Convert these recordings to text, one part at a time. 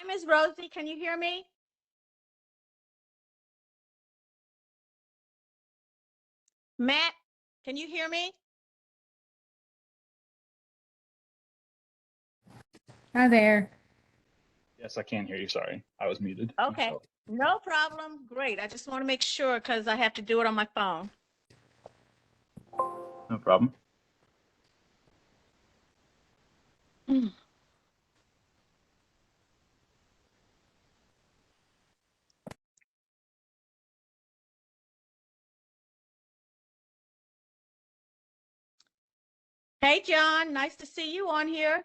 Miss Rosie, can you hear me? Matt, can you hear me? Hi there. Yes, I can hear you. Sorry, I was muted. Okay, myself. no problem. Great. I just want to make sure because I have to do it on my phone. No problem. Hey, John, nice to see you on here.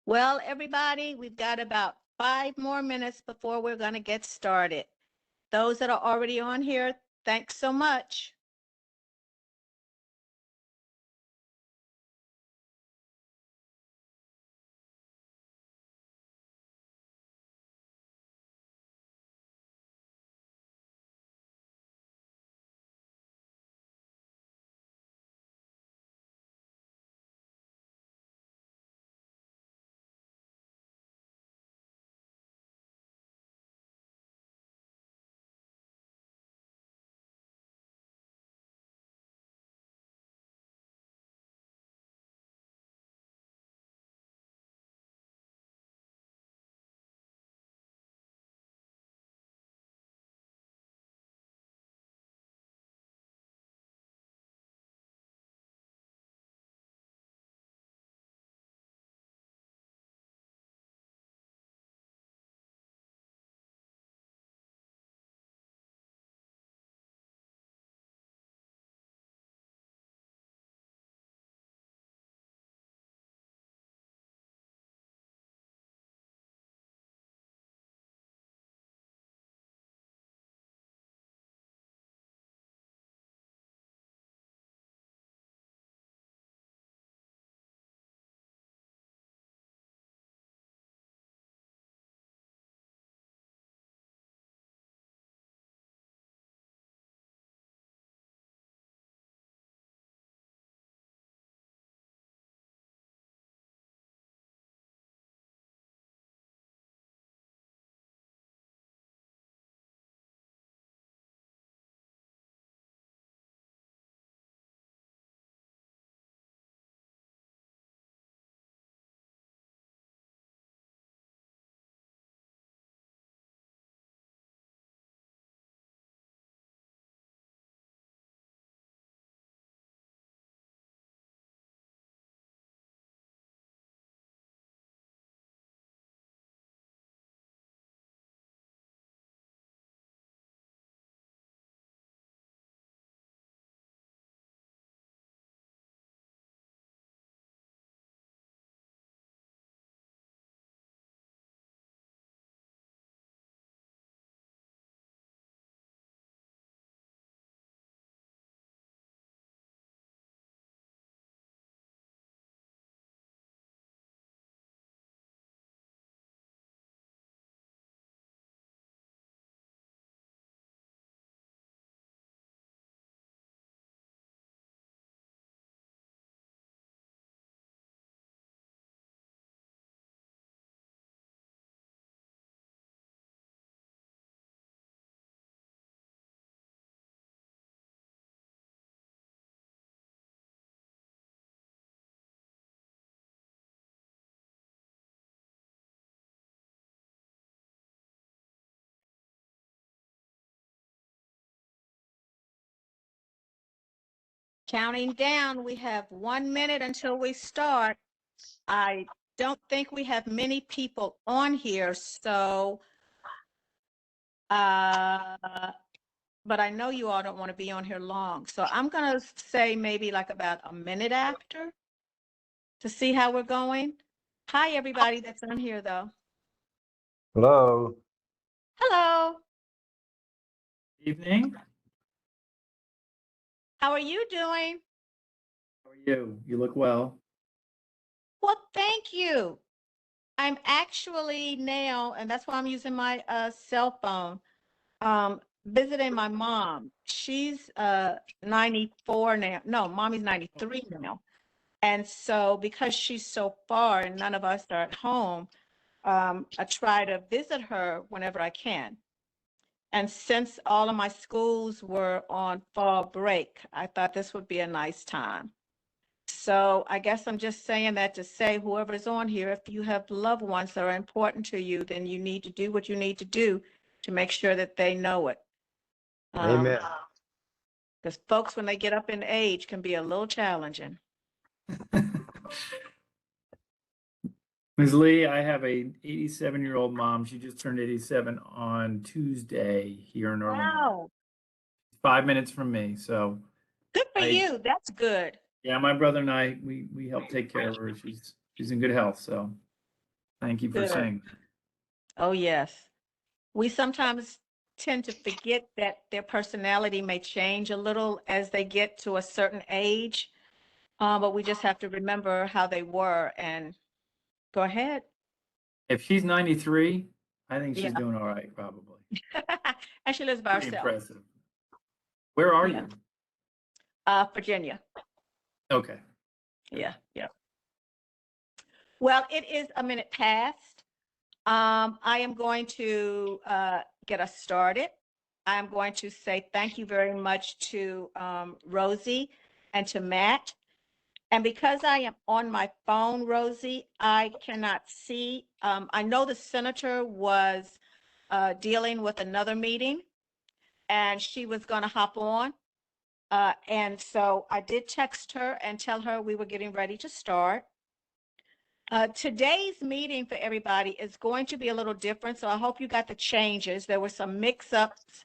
Well, everybody, we've got about 5 more minutes before we're going to get started. Those that are already on here, thanks so much. Counting down, we have 1 minute until we start. I don't think we have many people on here, so, but I know you all don't want to be on here long. So I'm going to say maybe like about a minute after to see how we're going. Hi, everybody that's on here, though. Hello. Hello. Evening. How are you doing? How are you? You look well. Well, thank you. I'm actually now, and that's why I'm using my cell phone, visiting my mom. She's 94 now. No, mommy's 93 now. And so because she's so far and none of us are at home, I try to visit her whenever I can. And since all of my schools were on fall break, I thought this would be a nice time. So I guess I'm just saying that to say whoever's on here, if you have loved ones that are important to you, then you need to do what you need to do to make sure that they know it. Amen. Because folks, when they get up in age, can be a little challenging. Ms. Lee, I have a 87-year-old mom. She just turned 87 on Tuesday here in Orlando. Wow, 5 minutes from me. So good for I- you. That's good. yeah, my brother and I, we help take care of her. She's in good health. So Thank you for Good. saying that. Oh, yes. We sometimes tend to forget that their personality may change a little as they get to a certain age. But we just have to remember how they were and go ahead. If she's 93, I think she's Yeah. doing all right, probably. And she lives by Pretty herself. impressive. Where are Yeah. you? Virginia. Okay. Yeah, yeah. Well, it is a minute past. I am going to get us started. I'm going to say thank you very much to Rosie and to Matt. And because I am on my phone, Rosie, I cannot see. I know the senator was dealing with another meeting and she was going to hop on. And so I did text her and tell her we were getting ready to start. Today's meeting for everybody is going to be a little different, so I hope you got the changes. There were some mix-ups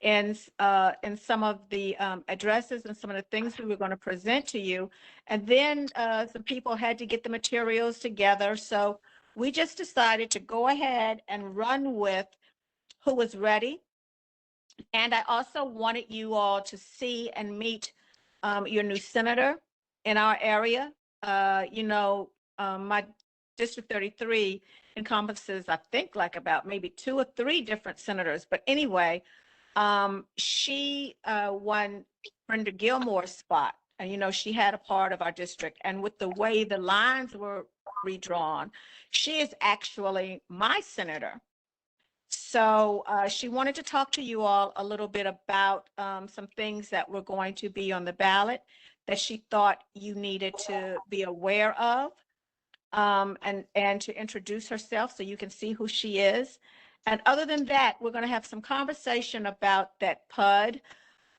in some of the addresses and some of the things we were going to present to you. And then some people had to get the materials together, so we just decided to go ahead and run with who was ready. And I also wanted you all to see and meet your new senator in our area. My District 33 encompasses, I think, like about maybe 2 or 3 different senators. But anyway, she won Brenda Gilmore's spot. And, she had a part of our district. And with the way the lines were redrawn, she is actually my senator. So she wanted to talk to you all a little bit about some things that were going to be on the ballot that she thought you needed to be aware of, and to introduce herself so you can see who she is. And other than that, we're going to have some conversation about that PUD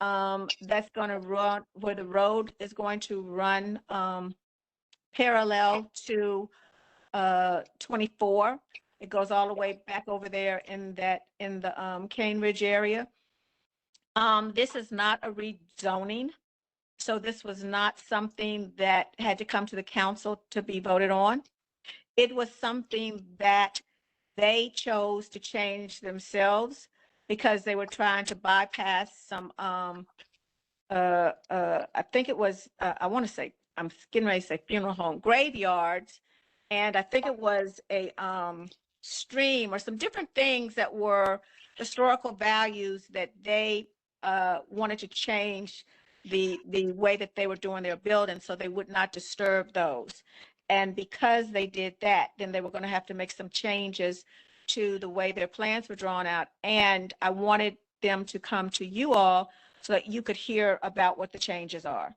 that's going to run, where the road is going to run parallel to 24. It goes all the way back over there in the Cane Ridge area. This is not a rezoning. So this was not something that had to come to the council to be voted on. It was something that they chose to change themselves because they were trying to bypass some, I think it was, I want to say, I'm getting ready to say funeral home, graveyards. And I think it was a stream or some different things that were historical values that they wanted to change the way that they were doing their building so they would not disturb those. And because they did that, then they were going to have to make some changes to the way their plans were drawn out. And I wanted them to come to you all so that you could hear about what the changes are.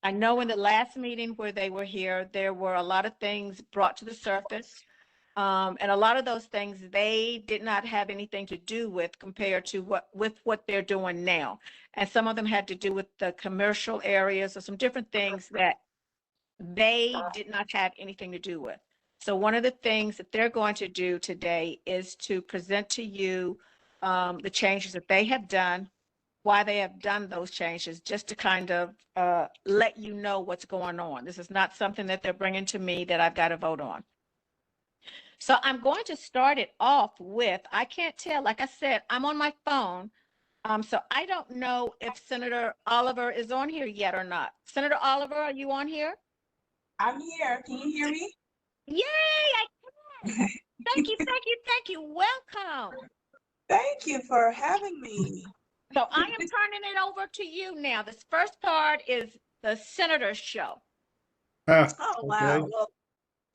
I know in the last meeting where they were here, there were a lot of things brought to the surface. And a lot of those things they did not have anything to do with compared to what they're doing now. And some of them had to do with the commercial areas or some different things that they did not have anything to do with. So one of the things that they're going to do today is to present to you the changes that they have done, why they have done those changes, just to kind of let you know what's going on. This is not something that they're bringing to me that I've got to vote on. So I'm going to start it off with, I can't tell, like I said, I'm on my phone. So I don't know if Senator Oliver is on here yet or not. Senator Oliver, are you on here? I'm here. Can you hear me? Yay, I can. Thank you, thank you, thank you. Welcome. Thank you for having me. So I am turning it over to you now. This first part is the senator's show. Oh, wow. Okay. Well,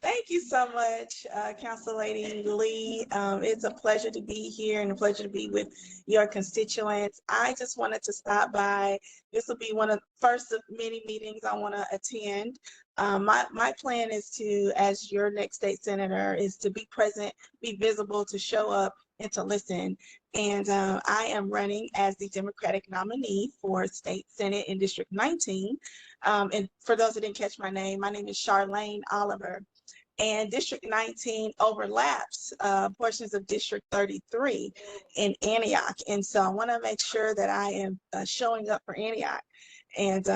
thank you so much, Council Lady Lee. It's a pleasure to be here and a pleasure to be with your constituents. I just wanted to stop by. This will be one of the first of many meetings I want to attend. My plan is to, as your next state senator, is to be present, be visible, to show up, and to listen. And I am running as the Democratic nominee for State Senate in District 19. And for those that didn't catch my name is Charlene Oliver. And District 19 overlaps portions of District 33 in Antioch. And so I want to make sure that I am showing up for Antioch and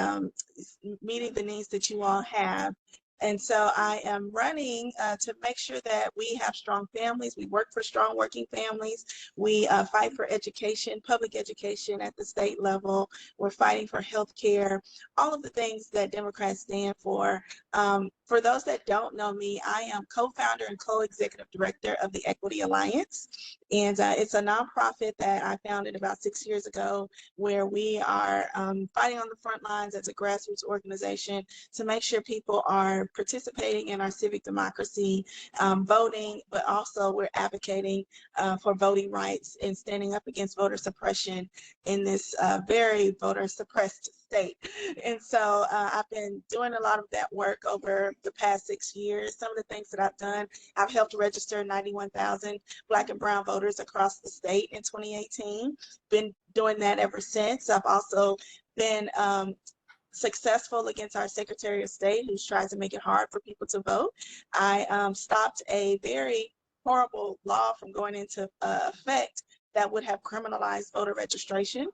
meeting the needs that you all have. And so I am running to make sure that we have strong families. We work for strong working families. We fight for education, public education at the state level. We're fighting for health care, all of the things that Democrats stand for. For those that don't know me, I am co-founder and co-executive director of the Equity Alliance. And it's a nonprofit that I founded about 6 years ago, where we are fighting on the front lines as a grassroots organization to make sure people are participating in our civic democracy, voting, but also we're advocating for voting rights and standing up against voter suppression in this very voter suppressed state. And so I've been doing a lot of that work over the past 6 years. Some of the things that I've done, I've helped register 91,000 Black and brown voters across the state in 2018. Been doing that ever since. I've also been successful against our Secretary of State, who tries to make it hard for people to vote. I stopped a very horrible law from going into effect that would have criminalized voter registration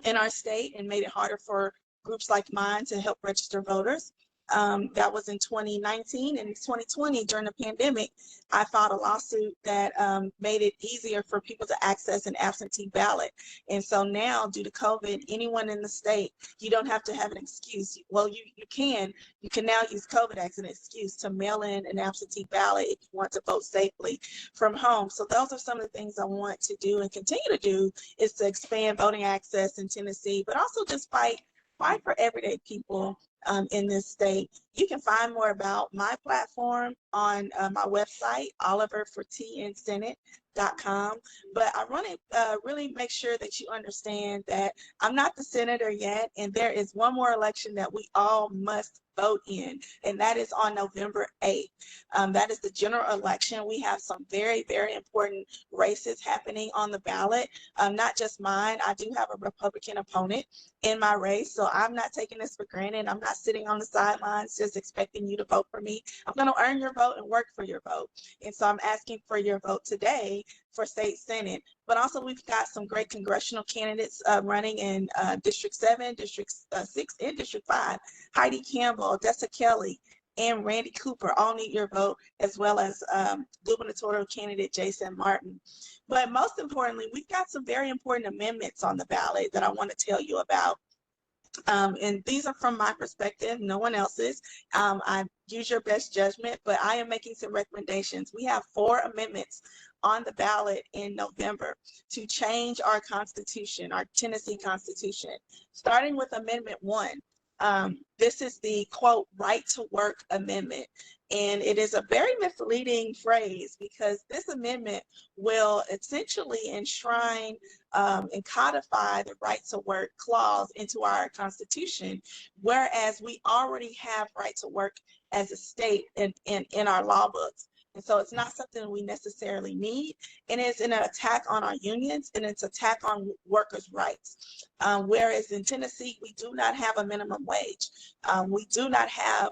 in our state and made it harder for groups like mine to help register voters. That was in 2019. And in 2020, during the pandemic, I filed a lawsuit that made it easier for people to access an absentee ballot. And so now, due to COVID, anyone in the state, you don't have to have an excuse. Well, you can now use COVID as an excuse to mail in an absentee ballot if you want to vote safely from home. So those are some of the things I want to do and continue to do, is to expand voting access in Tennessee, but also just fight for everyday people in this state. You can find more about my platform on my website, oliverfortnsenate.com. But I want to really make sure that you understand that I'm not the senator yet, and there is one more election that we all must vote in, and that is on November 8th. That is the general election. We have some very, very important races happening on the ballot, not just mine. I do have a Republican opponent in my race, so I'm not taking this for granted. I'm not sitting on the sidelines just expecting you to vote for me. I'm going to earn your vote and work for your vote. And so I'm asking for your vote today for state senate. But also, we've got some great congressional candidates running in District 7, District 6, and District 5. Heidi Campbell, Odessa Kelly, and Randy Cooper all need your vote, as well as gubernatorial candidate Jason Martin. But most importantly, we've got some very important amendments on the ballot that I want to tell you about. And these are from my perspective, no one else's. I use your best judgment, but I am making some recommendations. We have 4 amendments on the ballot in November to change our Constitution, our Tennessee Constitution, starting with Amendment 1. This is the, quote, right to work amendment. And it is a very misleading phrase, because this amendment will essentially enshrine and codify the right to work clause into our Constitution, whereas we already have right to work as a state in our law books. And so it's not something we necessarily need. And it's an attack on our unions, and it's an attack on workers' rights. Whereas in Tennessee, we do not have a minimum wage. We do not have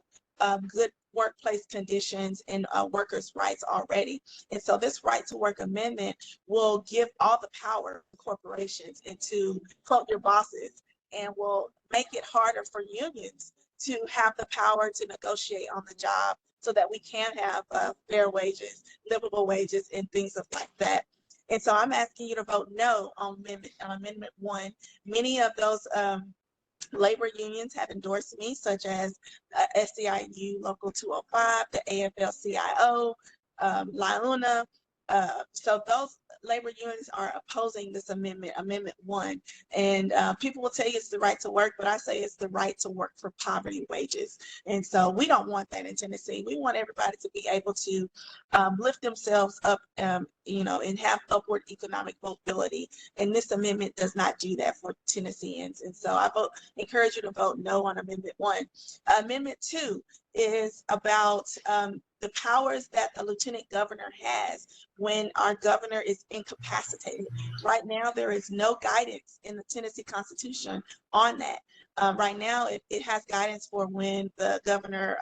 good workplace conditions and workers' rights already. And so this right to work amendment will give all the power to corporations and to quote your bosses, and will make it harder for unions to have the power to negotiate on the job, so that we can have fair wages, livable wages, and things like that. And so I'm asking you to vote no on Amendment 1. Many of those labor unions have endorsed me, such as SEIU Local 205, the AFL-CIO, LIUNA. So those labor unions are opposing this amendment, Amendment 1. And people will tell you it's the right to work, but I say it's the right to work for poverty wages. And so we don't want that in Tennessee. We want everybody to be able to lift themselves up, you know, and have upward economic mobility. And this amendment does not do that for Tennesseans. And so I encourage you to vote no on Amendment 1. Amendment 2 is about the powers that the lieutenant governor has when our governor is incapacitated. Right now, there is no guidance in the Tennessee Constitution on that. Right now, it has guidance for when the governor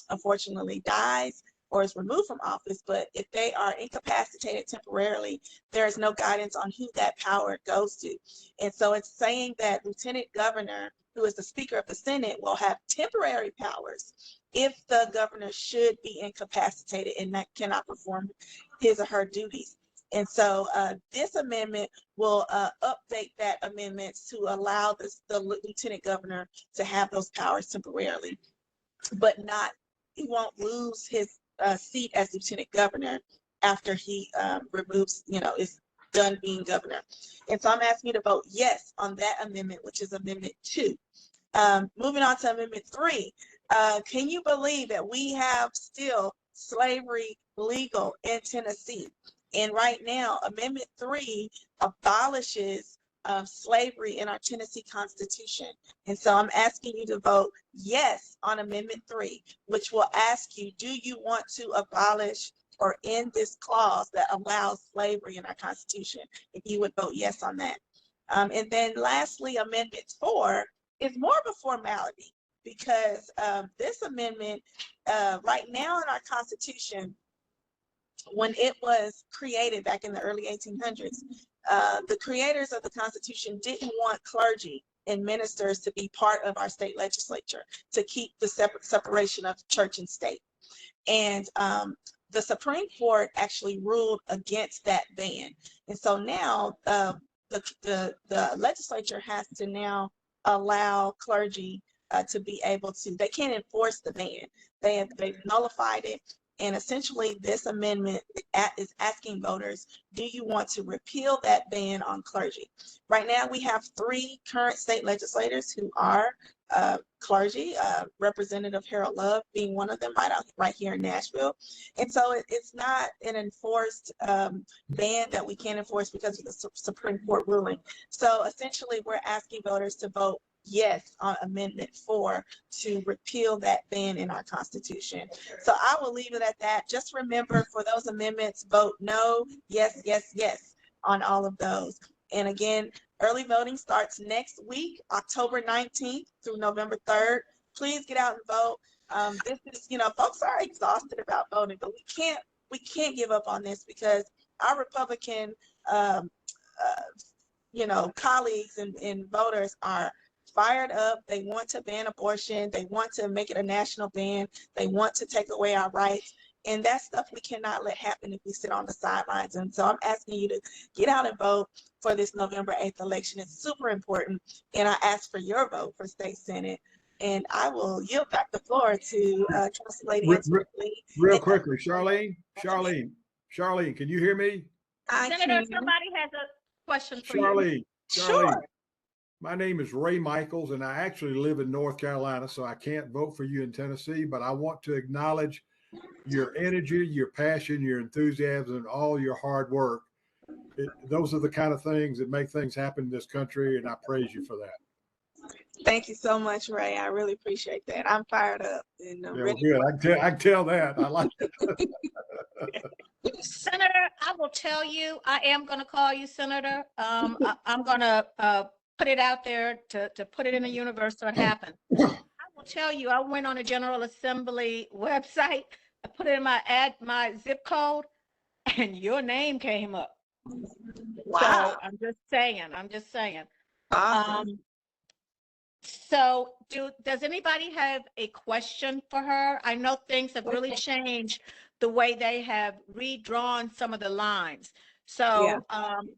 unfortunately dies, or is removed from office, but if they are incapacitated temporarily, there is no guidance on who that power goes to. And so it's saying that Lieutenant Governor, who is the Speaker of the Senate, will have temporary powers if the governor should be incapacitated and that cannot perform his or her duties. And so this amendment will update that amendment to allow the lieutenant governor to have those powers temporarily, but he won't lose his seat as lieutenant governor after he removes, is done being governor. And so I'm asking you to vote yes on that amendment, which is Amendment 2. Moving on to Amendment 3. Can you believe that we have still slavery legal in Tennessee? And right now, Amendment 3 abolishes slavery in our Tennessee Constitution. And so I'm asking you to vote yes on Amendment 3, which will ask you, do you want to abolish or end this clause that allows slavery in our Constitution? If you would vote yes on that. And then lastly, Amendment 4 is more of a formality, because this amendment right now in our Constitution, when it was created back in the early 1800s, the creators of the Constitution didn't want clergy and ministers to be part of our state legislature, to keep the separation of church and state. And the Supreme Court actually ruled against that ban. And so now the legislature has to now allow clergy to be able to, they can't enforce the ban. They've nullified it. And essentially this amendment is asking voters, do you want to repeal that ban on clergy? Right now we have 3 current state legislators who are clergy, Representative Harold Love being one of them right here in Nashville. And so it's not an enforced ban that we can't enforce because of the Supreme Court ruling. So essentially we're asking voters to vote yes on Amendment 4 to repeal that ban in our Constitution. So I will leave it at that. Just remember, for those amendments, vote no, yes, yes, yes on all of those. And again, early voting starts next week, October 19th through November 3rd. Please get out and vote. This is, folks are exhausted about voting, but we can't give up on this, because our Republican, colleagues and voters are fired up. They want to ban abortion. They want to make it a national ban. They want to take away our rights. And that's stuff we cannot let happen if we sit on the sidelines. And so I'm asking you to get out and vote for this November 8th election. It's super important. And I ask for your vote for state senate. And I will yield back the floor to Council Lady Antoinette Lee. Real quickly, Charlene, can you hear me? Senator, somebody has a question for you. Charlene, Sure. my name is Ray Michaels, and I actually live in North Carolina, so I can't vote for you in Tennessee, but I want to acknowledge your energy, your passion, your enthusiasm, and all your hard work. Those are the kind of things that make things happen in this country, and I praise you for that. Thank you so much, Ray. I really appreciate that. I'm fired up. And I'm ready. Good. I can tell that. I like it. Senator, I will tell you, I am going to call you Senator. I'm going to put it out there to put it in the universe so it happens. I will tell you, I went on a General Assembly website, I put it in my zip code, and your name came up. Wow. So I'm just saying. Awesome. So does anybody have a question for her? I know things have really changed the way they have redrawn some of the lines. So Yeah.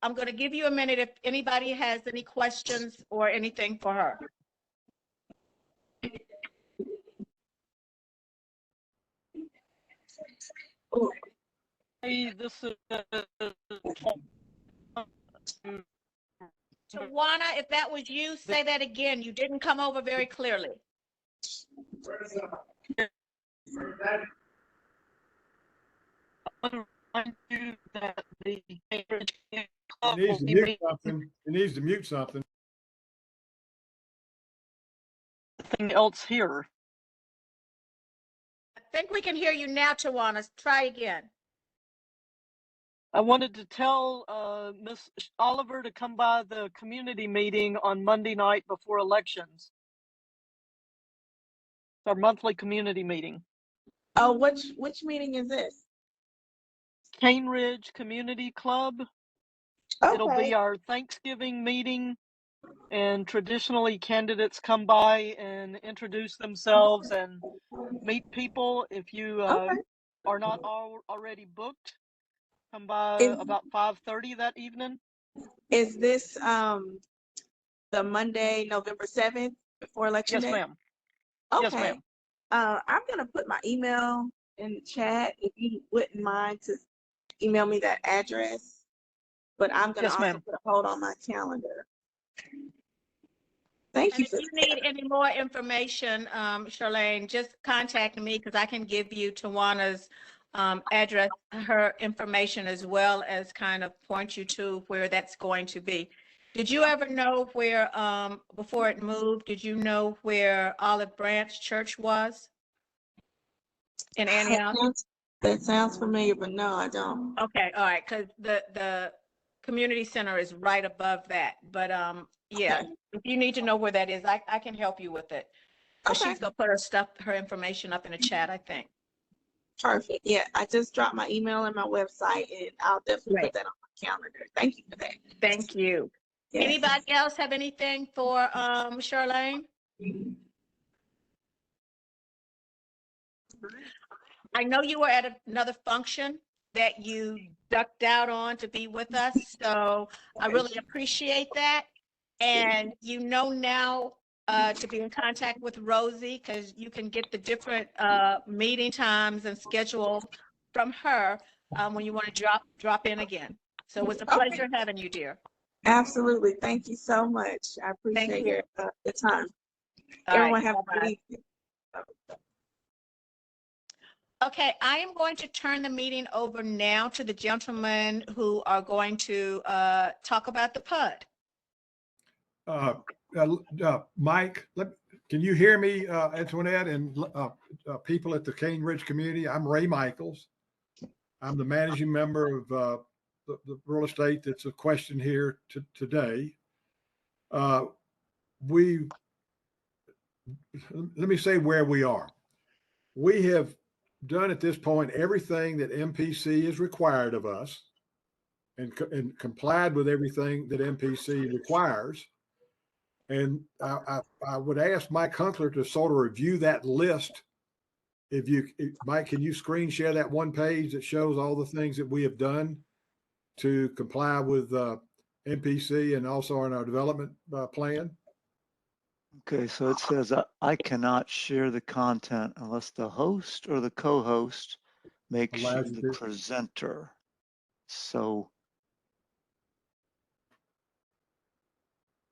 I'm going to give you a minute if anybody has any questions or anything for her. Hey, this is Tawana, if that was you, say that again. You didn't come over very clearly. He needs to mute something. He needs to mute something. Anything else here? I think we can hear you now, Tawana. Try again. I wanted to tell Miss Oliver to come by the community meeting on Monday night before elections. It's our monthly community meeting. Oh, which meeting is this? Cane Ridge Community Club. It'll Okay. be our Thanksgiving meeting, and traditionally candidates come by and introduce themselves and meet people. If you Okay. are not already booked, come by Is about 5:30 that evening. is this the Monday, November 7th before Election Yes, Day? ma'am. Yes, Okay. ma'am. I'm gonna put my email in the chat if you wouldn't mind to email me that address. But I'm gonna Yes, also ma'am. put a hold on my calendar. Thank And you if for you need any more information, Charlene, just contact me because I can give you Tawana's address, her information, as well as kind of point you to where that's going to be. Did you ever know where, before it moved, did you know where Olive Branch Church was in Antioch? that sounds familiar, but no, I don't. Okay, all right, because the community center is right above that. But yeah, Okay. if you need to know where that is, I can help you with it. But Okay. she's gonna put her stuff, her information up in the chat, I think. Perfect. Yeah, I just dropped my email and my website, and I'll definitely Great. put that on my calendar. Thank you for that. Thank you. Yes. Anybody else have anything for Charlene? I know you were at another function that you ducked out on to be with us, so I really appreciate that. And you know now to be in contact with Rosie because you can get the different meeting times and schedule from her when you want to drop in again. So it was a Okay. pleasure having you, dear. Absolutely. Thank you so much. I Thank appreciate you. your time. All Everyone right, have a good bye-bye. evening. Okay, I am going to turn the meeting over now to the gentlemen who are going to talk about the PUD. Mike, can you hear me, Antoinette and people at the Cane Ridge community? I'm Ray Michaels. I'm the managing member of the real estate that's a question here today. Let me say where we are. We have done at this point everything that MPC is required of us and complied with everything that MPC requires. And I would ask Mike Hunkler to sort of review that list. Mike, can you screen share that one page that shows all the things that we have done to comply with MPC and also on our development plan? Okay, so it says I cannot share the content unless the host or the co-host makes you Allows you the to. presenter. So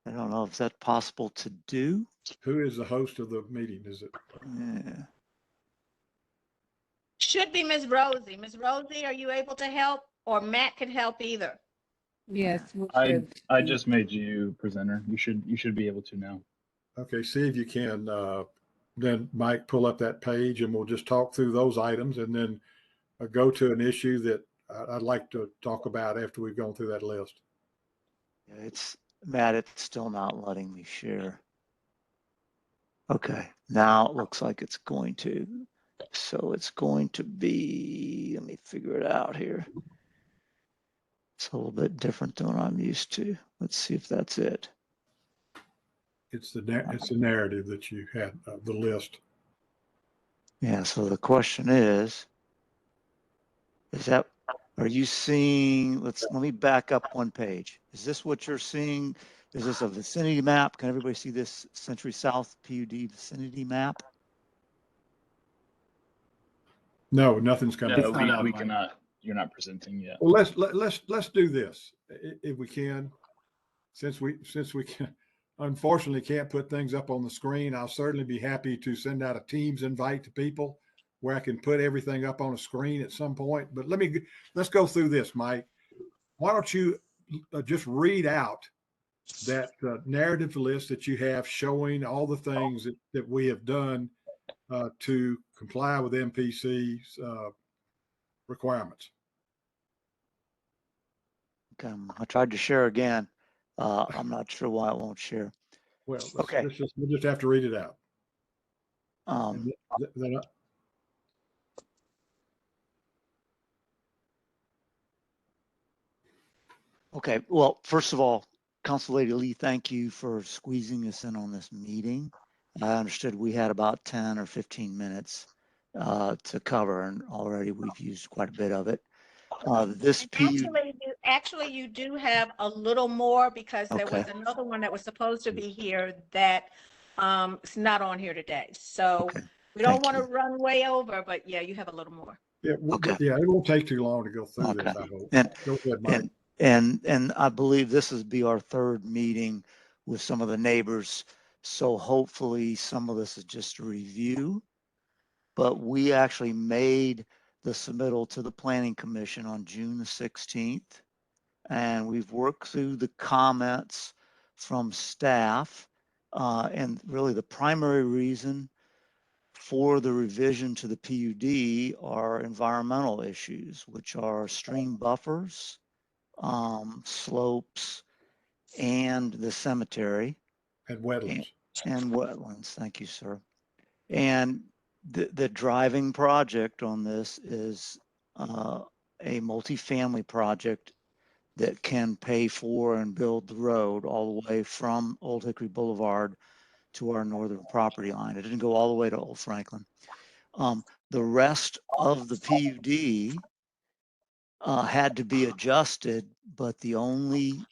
I don't know if that's possible to do. Who is the host of the meeting? Is it? Yeah. Should be Ms. Rosie. Ms. Rosie, are you able to help? Or Matt could help either. Yes, we I should. I just made you presenter. You should be able to now. Okay, see if you can then Mike pull up that page and we'll just talk through those items and then go to an issue that I'd like to talk about after we've gone through that list. Yeah, it's Matt, it's still not letting me share. Okay, now it looks like it's going to. So it's going to be, let me figure it out here. It's a little bit different than what I'm used to. Let's see if that's it. It's the narrative that you had, the list. Yeah, so the question is that, are you seeing, let me back up one page. Is this what you're seeing? Is this a vicinity map? Can everybody see this Century South PUD vicinity map? No, nothing's coming. No, It's not up, we Mike. cannot. You're not presenting yet. Well, let's do this if we can, since we can, unfortunately can't put things up on the screen. I'll certainly be happy to send out a Teams invite to people where I can put everything up on a screen at some point. But let's go through this, Mike. Why don't you just read out that narrative list that you have showing all the things that we have done to comply with MPC's requirements. Okay, I tried to share again. I'm not sure why it won't share. Well, we'll just have to read it out. Um, Then Okay, well, first of all, Council Lady Lee, thank you for squeezing us in on this meeting. I understood we had about 10 or 15 minutes to cover, and already we've used quite a bit of it. This And PUD, actually, you do have a little more because there was okay, another one that was supposed to be here that is not on here today. So okay, we don't thank want to you. run way over, but yeah, you have a little more. Yeah, Okay. yeah, it won't take too long to go through Okay. this, I hope. And, Go ahead, Mike. and I believe this will be our third meeting with some of the neighbors. So hopefully some of this is just a review, but we actually made the submittal to the Planning Commission on June the 16th. And we've worked through the comments from staff. And really the primary reason for the revision to the PUD are environmental issues, which are stream buffers, slopes, and the cemetery And wetlands. and wetlands. Thank you, sir. And the driving project on this is a multifamily project that can pay for and build the road all the way from Old Hickory Boulevard to our northern property line. It didn't go all the way to Old Franklin. The rest of the PUD had to be adjusted, but the only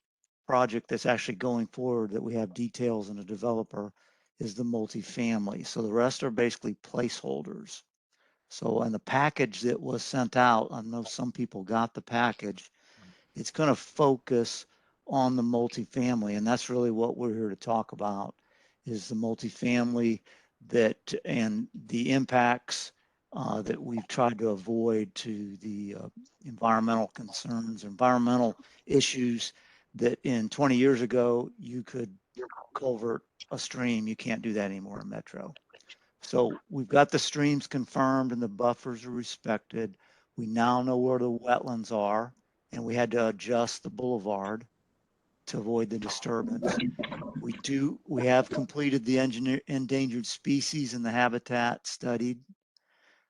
project that's actually going forward that we have details in a developer is the multifamily. So the rest are basically placeholders. So in the package that was sent out, I know some people got the package, it's going to focus on the multifamily. And that's really what we're here to talk about is the multifamily that and the impacts that we've tried to avoid to the environmental concerns, environmental issues that in 20 years ago, you could culvert a stream. You can't do that anymore in Metro. So we've got the streams confirmed and the buffers are respected. We now know where the wetlands are, and we had to adjust the boulevard to avoid the disturbance. We have completed the endangered species and the habitat studied.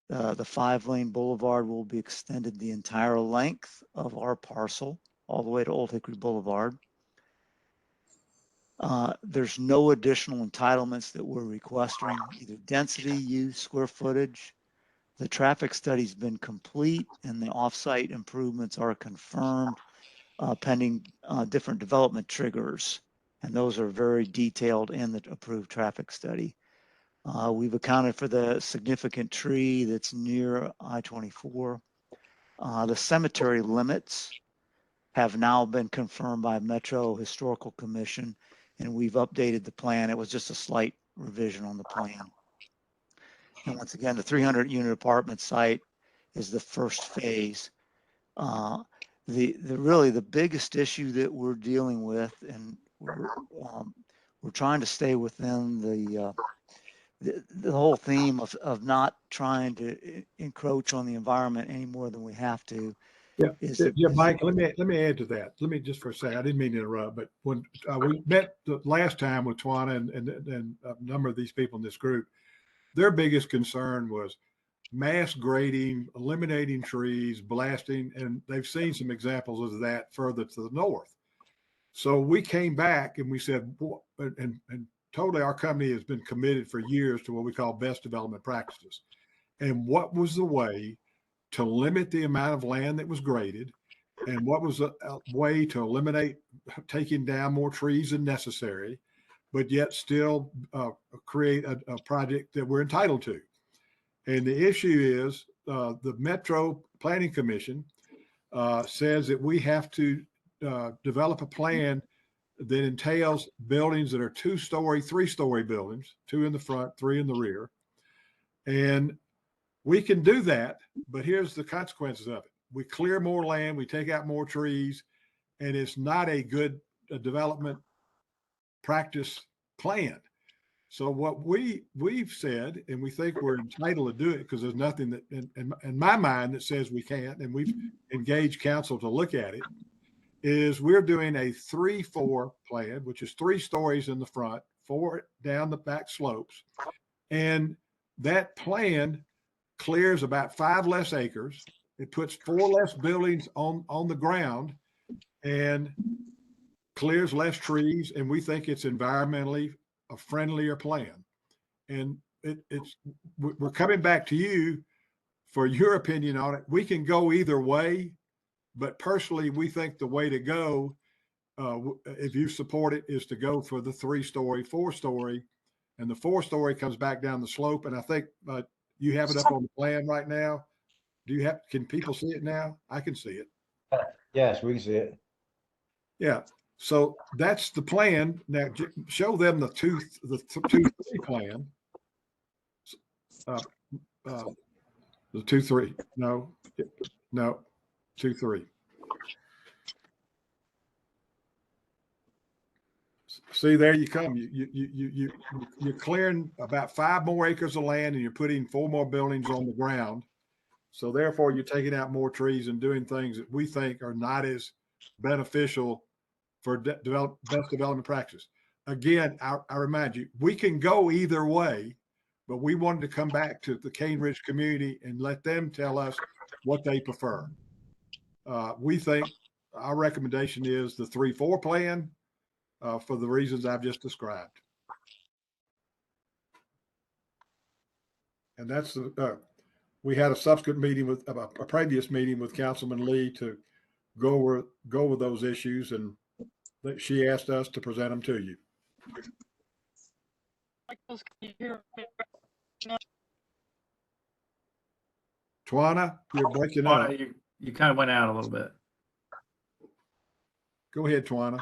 The 5-lane boulevard will be extended the entire length of our parcel all the way to Old Hickory Boulevard. There's no additional entitlements that we're requesting, either density, use, square footage. The traffic study's been complete and the offsite improvements are confirmed pending different development triggers. And those are very detailed in the approved traffic study. We've accounted for the significant tree that's near I-24. The cemetery limits have now been confirmed by Metro Historical Commission, and we've updated the plan. It was just a slight revision on the plan. And once again, the 300 unit apartment site is the first phase. Really the biggest issue that we're dealing with, and we're trying to stay within the whole theme of not trying to encroach on the environment any more than we have to. Yeah, Mike, let me add to that. Let me just for a second, I didn't mean to interrupt, but when we met the last time with Twana and a number of these people in this group, their biggest concern was mass grading, eliminating trees, blasting, and they've seen some examples of that further to the north. So we came back and we said, and totally our company has been committed for years to what we call best development practices. And what was the way to limit the amount of land that was graded, and what was a way to eliminate taking down more trees than necessary, but yet still create a project that we're entitled to. And the issue is the Metro Planning Commission says that we have to develop a plan that entails buildings that are 2-story, 3-story buildings, 2 in the front, 3 in the rear. And we can do that, but here's the consequences of it. We clear more land, we take out more trees, and it's not a good development practice plan. So what we've said, and we think we're entitled to do it because there's nothing that in my mind that says we can't, and we've engaged council to look at it, is we're doing a 3-4 plan, which is 3 stories in the front, 4 down the back slopes. And that plan clears about 5 less acres. It puts 4 less buildings on the ground, and clears less trees, and we think it's environmentally a friendlier plan. And we're coming back to you for your opinion on it. We can go either way, but personally, we think the way to go, if you support it, is to go for the 3-story, 4-story, and the 4-story comes back down the slope. And I think you have it up on the plan right now. Can people see it now? I can see it. Yes, we can see it. Yeah. So that's the plan. Now show them the 2-3 plan. The 2-3. No, 2-3. See, there you come. You're clearing about 5 more acres of land, and you're putting 4 more buildings on the ground. So therefore, you're taking out more trees and doing things that we think are not as beneficial for best development practice. Again, I remind you, we can go either way, but we wanted to come back to the Cane Ridge community and let them tell us what they prefer. We think our recommendation is the 3-4 plan for the reasons I've just described. And that's we had a subsequent meeting with a previous meeting with Councilman Lee to go over those issues, and she asked us to present them to you. Michaels, can you hear me? Twana, you're breaking up. You kind of went out a little bit. Go ahead, Twana.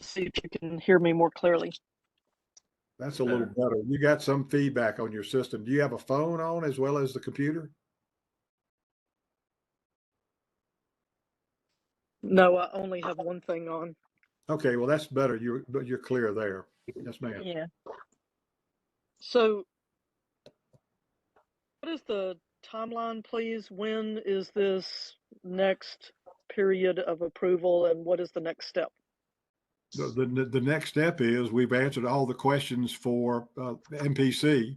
See if you can hear me more clearly. That's a little better. You got some feedback on your system. Do you have a phone on as well as the computer? No, I only have one thing on. Okay, well that's better. You're clear there. Yes, ma'am. Yeah. So what is the timeline, please? When is this next period of approval, and what is the next step? The next step is we've answered all the questions for MPC,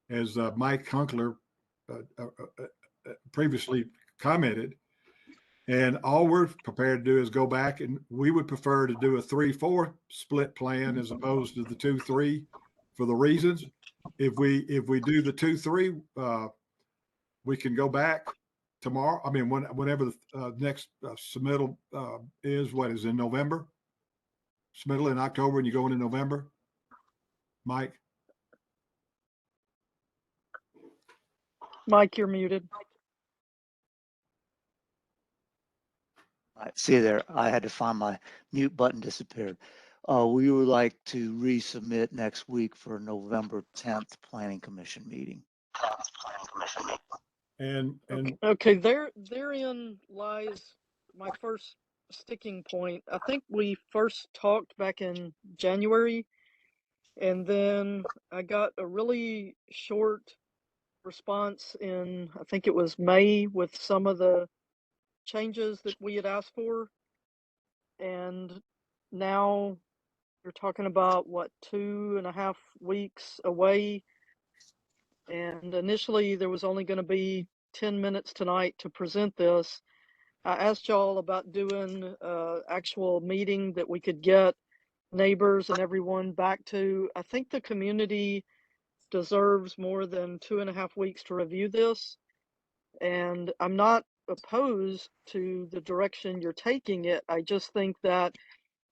as Mike Hunkler previously commented. And all we're prepared to do is go back, and we would prefer to do a 3-4 split plan as opposed to the 2-3 for the reasons. If we do the 2-3, we can go back tomorrow. I mean, whenever the next submittal is, what is in November? Submittal in October, and you go into November. Mike. Mike, you're muted. I see there, I had to find my mute button disappeared. We would like to resubmit next week for November 10th Planning Commission meeting. And Okay, therein lies my first sticking point. I think we first talked back in January, and then I got a really short response in, I think it was May, with some of the changes that we had asked for. And now you're talking about, what, 2.5 weeks away. And initially there was only going to be 10 minutes tonight to present this. I asked y'all about doing an actual meeting that we could get neighbors and everyone back to. I think the community deserves more than 2.5 weeks to review this. And I'm not opposed to the direction you're taking it. I just think that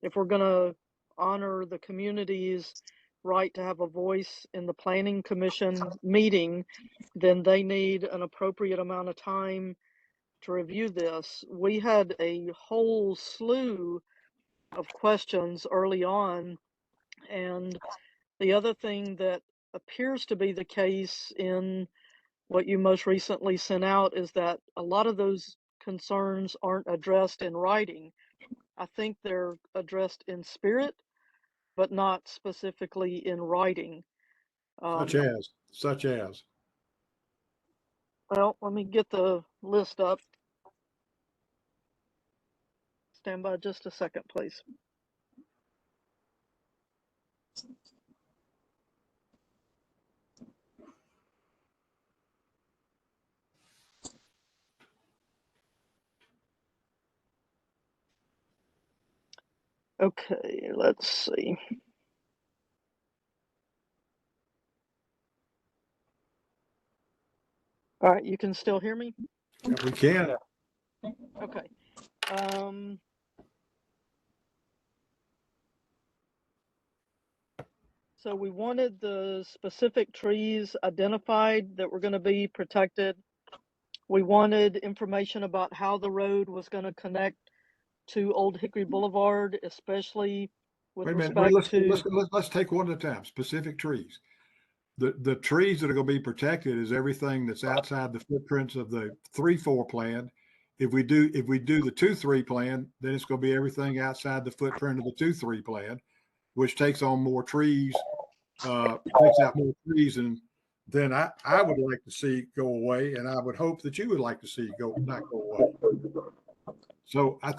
if we're going to honor the community's right to have a voice in the Planning Commission meeting, then they need an appropriate amount of time to review this. We had a whole slew of questions early on, and the other thing that appears to be the case in what you most recently sent out is that a lot of those concerns aren't addressed in writing. I think they're addressed in spirit, but not specifically in writing. such as. Well, let me get the list up. Stand by just a second, please. Okay, let's see. All right, you can still hear me? If we can. Okay. So we wanted the specific trees identified that were going to be protected. We wanted information about how the road was going to connect to Old Hickory Boulevard, especially with Wait a minute. Wait, respect to. let's take one at a time. Specific trees. The trees that are going to be protected is everything that's outside the footprints of the 3-4 plan. If we do the 2-3 plan, then it's going to be everything outside the footprint of the 2-3 plan, which takes on more trees, takes out more trees, and then I would like to see go away, and I would hope that you would like to see not go away. So I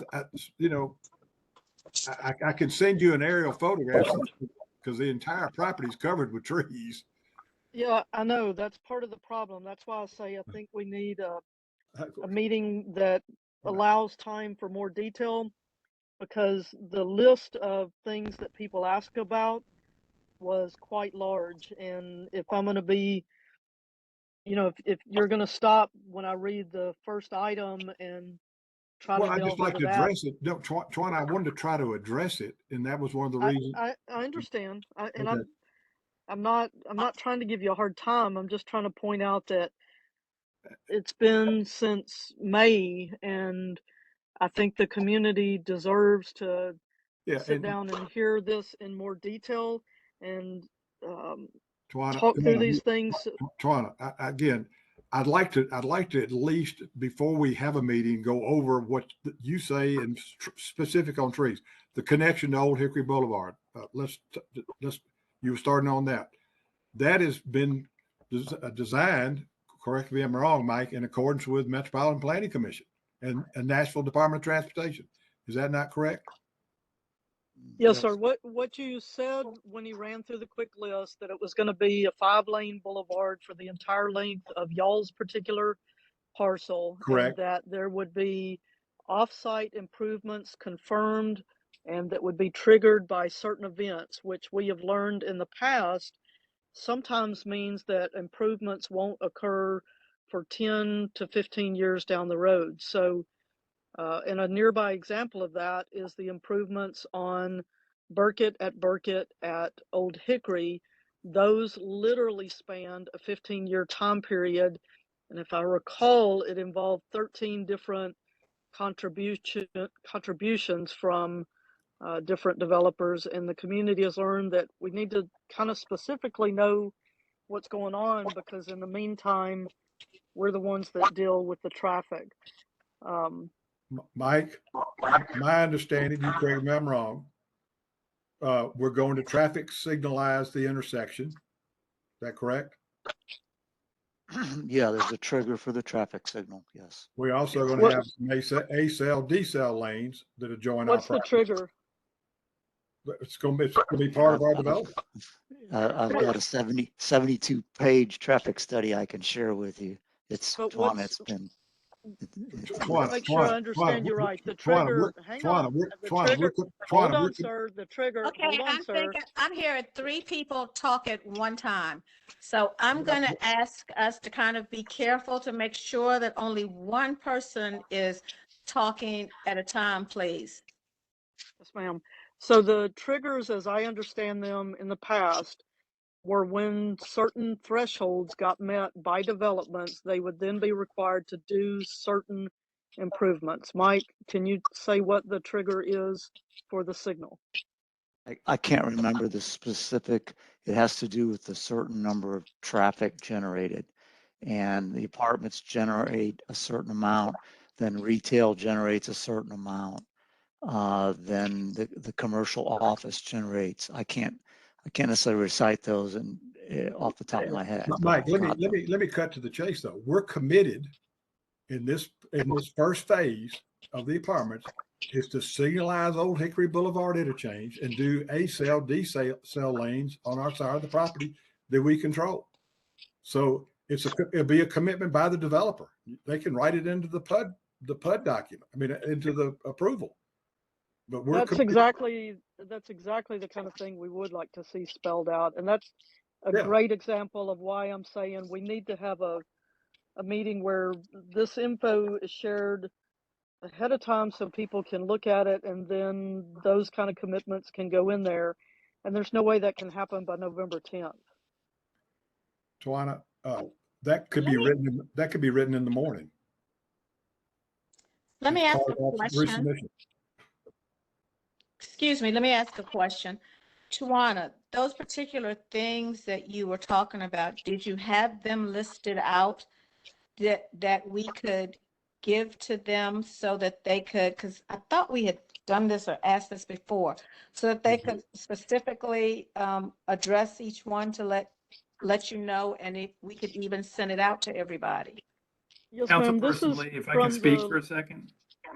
can send you an aerial photograph because the entire property is covered with trees. Yeah, I know that's part of the problem. That's why I say I think we need a meeting that allows time for more detail, because the list of things that people ask about was quite large. And if I'm going to be, if you're going to stop when I read the first item and try Well, to I just delve like into to that, address it. No, Twan, I wanted to try to address it, and that was one of the reasons. I understand. And Okay. I'm not trying to give you a hard time. I'm just trying to point out that it's been since May, and I think the community deserves to Yeah, sit down and hear this in more detail and Twana, talk through these things. Twana, again, I'd like to at least before we have a meeting go over what you say and specific on trees, the connection to Old Hickory Boulevard. Let's you were starting on that. That has been designed, correct me if I'm wrong, Mike, in accordance with Metropolitan Planning Commission and Nashville Department of Transportation. Is that not correct? Yes, sir. What you said when you ran through the quick list, that it was going to be a 5-lane boulevard for the entire length of y'all's particular parcel, Correct. and that there would be off-site improvements confirmed and that would be triggered by certain events, which we have learned in the past sometimes means that improvements won't occur for 10 to 15 years down the road. So and a nearby example of that is the improvements on Burkett at Old Hickory. Those literally spanned a 15-year time period. And if I recall, it involved 13 different contributions from different developers. And the community has learned that we need to kind of specifically know what's going on, because in the meantime, we're the ones that deal with the traffic. Mike, my understanding, you correct me if I'm wrong, we're going to traffic signalize the intersection. Is that correct? Yeah, there's a trigger for the traffic signal. Yes. We're also going to have some A-cell, D-cell lanes that are joining our What's the property. trigger? It's going to be part of our development. I've got a 72 page traffic study I can share with you. It's Twana, it's been. Make sure I understand you right. The trigger, hang on. Hold on, sir. The trigger, Okay, hold on, sir. I'm hearing 3 people talk at one time. So I'm going to ask us to kind of be careful to make sure that only one person is talking at a time, please. Yes, ma'am. So the triggers, as I understand them in the past, were when certain thresholds got met by developments, they would then be required to do certain improvements. Mike, can you say what the trigger is for the signal? I can't remember the specific. It has to do with a certain number of traffic generated, and the apartments generate a certain amount, then retail generates a certain amount, then the commercial office generates. I can't necessarily recite those and off the top of my head. Mike, let me cut to the chase though. We're committed in this first phase of the apartments is to signalize Old Hickory Boulevard interchange and do A-cell, D-cell lanes on our side of the property that we control. So it'll be a commitment by the developer. They can write it into the PUD document. I mean, into the approval. But we're That's exactly the kind of thing we would like to see spelled out. And that's a Yeah. great example of why I'm saying we need to have a meeting where this info is shared ahead of time so people can look at it, and then those kind of commitments can go in there. And there's no way that can happen by November 10th. Tawana, that could be written. That could be written in the morning. Let me It's ask part a of question. resubmission. Excuse me, let me ask a question. Tawana, those particular things that you were talking about, did you have them listed out that we could give to them so that they could, because I thought we had done this or asked this before, so that they could specifically address each one to let you know, and if we could even send it out to everybody. Yes, ma'am. This is Councilperson Lee, if I from can speak the for a second.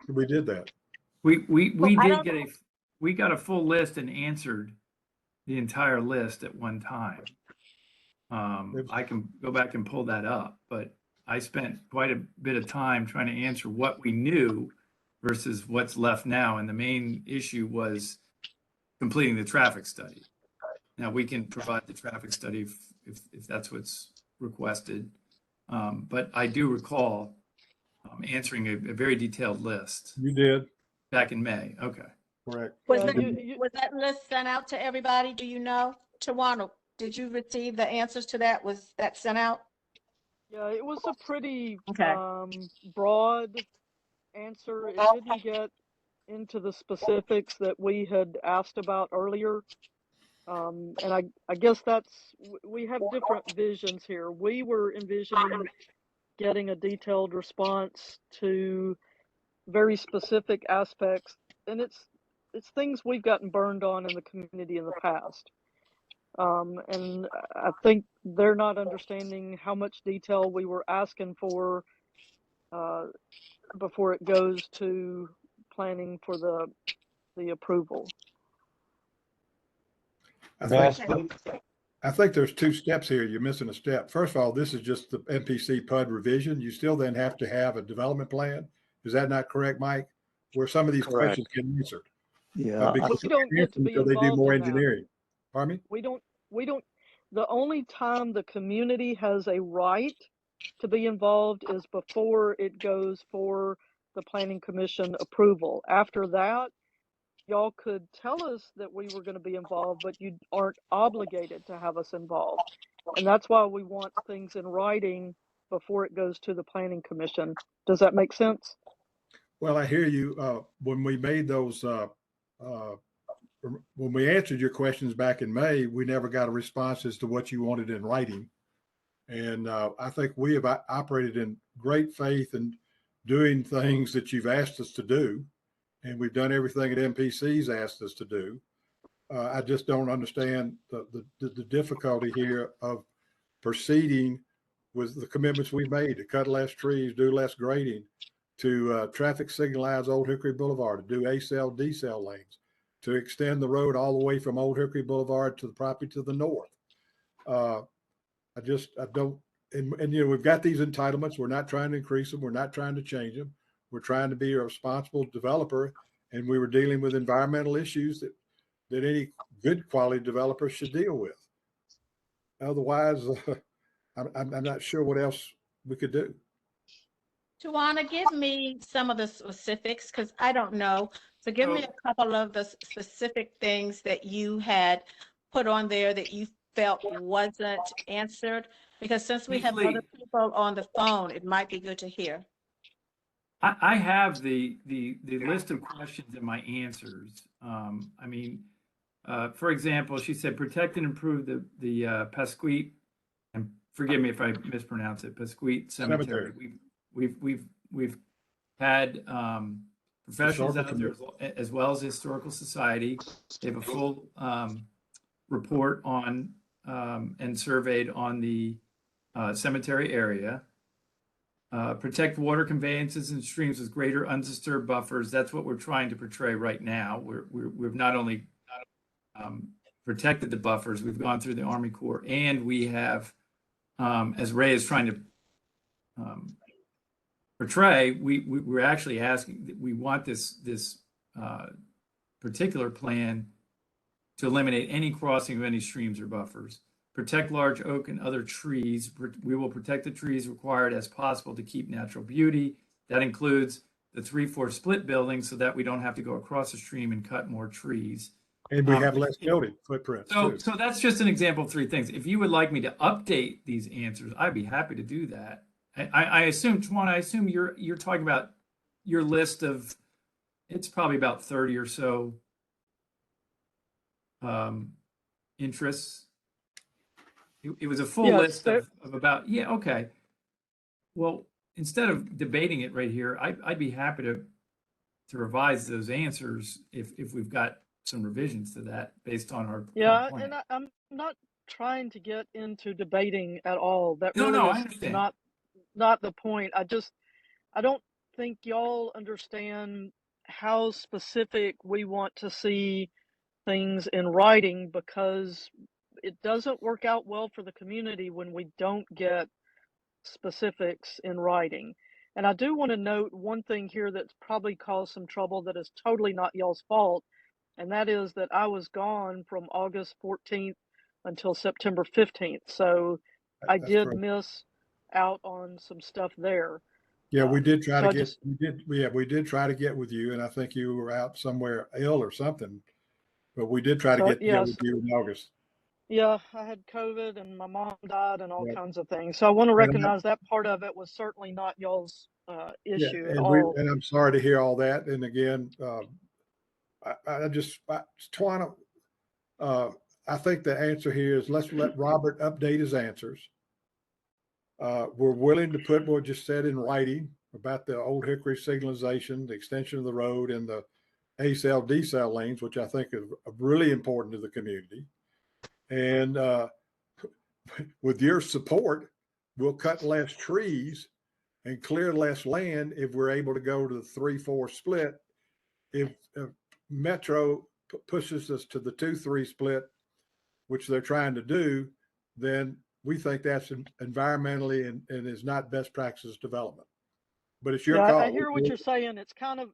We did that. We I did don't- get we got a full list and answered the entire list at one time. I can go back and pull that up, but I spent quite a bit of time trying to answer what we knew versus what's left now. And the main issue was completing the traffic study. Now we can provide the traffic study if that's what's requested. But I do recall answering a very detailed list You did. back in May. Okay. Correct. Was Yeah, that, was that list sent out to everybody? Do you know? Tawana, did you receive the answers to that? Was that sent out? yeah, it was a pretty Okay. broad answer. It didn't get into the specifics that we had asked about earlier. And I guess we have different visions here. We were envisioning getting a detailed response to very specific aspects, and it's things we've gotten burned on in the community in the past. And I think they're not understanding how much detail we were asking for before it goes to planning for the approval. I think there's two steps here. You're missing a step. First of all, this is just the NPC PUD revision. You still then have to have a development plan. Is that not correct, Mike? Where some of these Correct. questions can be answered. Yeah, Because We don't get to be until they do involved more in that. engineering. Pardon me? We don't, the only time the community has a right to be involved is before it goes for the planning commission approval. After that, y'all could tell us that we were going to be involved, but you aren't obligated to have us involved. And that's why we want things in writing before it goes to the planning commission. Does that make sense? Well, I hear you. When we made those, when we answered your questions back in May, we never got a response as to what you wanted in writing. And I think we have operated in great faith in doing things that you've asked us to do. And we've done everything that MPC's asked us to do. I just don't understand the difficulty here of proceeding with the commitments we've made to cut less trees, do less grading, to traffic signalize Old Hickory Boulevard, to do A-cell, D-cell lanes, to extend the road all the way from Old Hickory Boulevard to the property to the north. I don't, and you know, we've got these entitlements. We're not trying to increase them. We're not trying to change them. We're trying to be a responsible developer, and we were dealing with environmental issues that any good quality developer should deal with. Otherwise, I'm not sure what else we could do. Tawana, give me some of the specifics because I don't know. So give me a couple of the specific things that you had put on there that you felt wasn't answered, because since we have other people on the phone, it might be good to hear. I have the list of questions and my answers. I mean, for example, she said protect and improve the Pasquite, and forgive me if I mispronounce it, Pasquite Cemetery. We've had professionals out there as well as the Historical Society. They have a full report on and surveyed on the cemetery area. Protect water conveyances and streams with greater undisturbed buffers. That's what we're trying to portray right now. We've not only protected the buffers, we've gone through the Army Corps, and we have, as Ray is trying to portray, we're actually asking, we want this particular plan to eliminate any crossing of any streams or buffers. Protect large oak and other trees. We will protect the trees required as possible to keep natural beauty. That includes the 3-4 split building so that we don't have to go across the stream and cut more trees. And we have less building footprints too. So that's just an example of 3 things. If you would like me to update these answers, I'd be happy to do that. I assume, Tawana, I assume you're talking about your list of, it's probably about 30 or so interests. It was a full Yes, list of about, yeah, okay. Well, instead of debating it right here, I'd be happy to revise those answers if we've got some revisions to that based on our Yeah, plan. and I'm not trying to get into debating at all. That No, really no, I is understand. not the point. I don't think y'all understand how specific we want to see things in writing, because it doesn't work out well for the community when we don't get specifics in writing. And I do want to note one thing here that's probably caused some trouble that is totally not y'all's fault, and that is that I was gone from August 14th until September 15th. So I That's did correct. miss out on some stuff there. Yeah, we did try so to I get, just- we did try to get with you, and I think you were out somewhere ill or something, but we did try to So, get together yes. with you in August. Yeah, I had COVID and my mom died and all Yep. kinds of things. So I want to And I- recognize that part of it was certainly not y'all's Yeah, issue at and all. and I'm sorry to hear all that. And again, Tawana, I think the answer here is let's let Robert update his answers. We're willing to put what just said in writing about the Old Hickory signalization, the extension of the road, and the A-cell, D-cell lanes, which I think is really important to the community. And with your support, we'll cut less trees and clear less land if we're able to go to the 3-4 split. If Metro pushes us to the 2-3 split, which they're trying to do, then we think that's environmentally and is not best practices development. But it's your Yeah, call. I hear what you're saying. It's kind of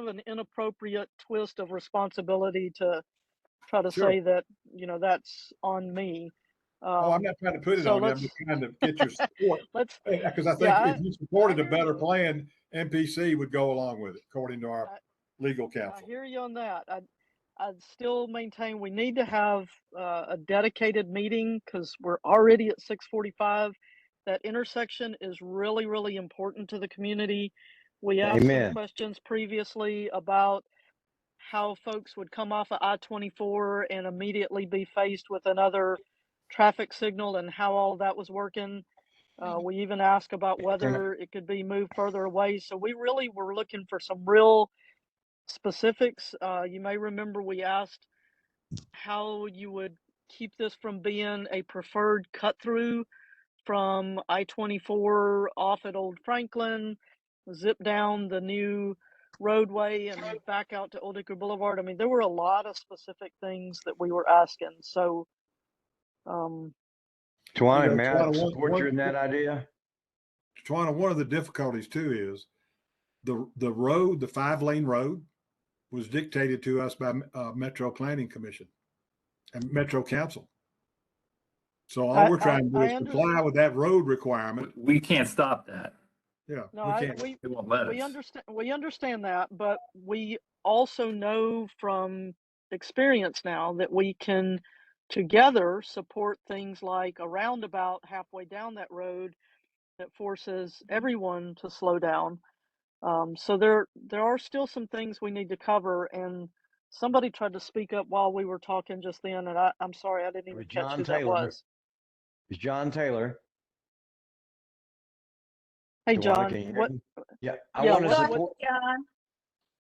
an inappropriate twist of responsibility to try to Sure. say that, that's on me. Oh, I'm not trying to put it so on you. I'm let's- just trying to get your support. Let's Because I think Yeah, if you supported I a hear better you. plan, MPC would go along with it, according to our legal I counsel. hear you on that. I'd still maintain we need to have a dedicated meeting because we're already at 6:45. That intersection is really, really important to the community. We asked some Amen. questions previously about how folks would come off of I-24 and immediately be faced with another traffic signal and how all that was working. We even asked about whether it could be moved further away. So we really were looking for some real specifics. You may remember we asked how you would keep this from being a preferred cut through from I-24 off at Old Franklin, zip down the new roadway and back out to Old Hickory Boulevard. I mean, there were a lot of specific things that we were asking. So, Tawana, may I Tawana, support you in that idea? Tawana, one of the difficulties too is the road, the 5-lane road, was dictated to us by Metro Planning Commission and Metro Council. So all we're trying to do is comply with that road requirement. We can't stop that. Yeah, no, we can't. They won't let we us. understand that, but we also know from experience now that we can together support things like a roundabout halfway down that road that forces everyone to slow down. So there are still some things we need to cover, and somebody tried to speak up while we were talking just then, and I'm sorry, I didn't even catch John who that Taylor. was. It's John Taylor. Hey, Tawana, John, can you hear what? me? Yeah, Yeah, wanted to what- support,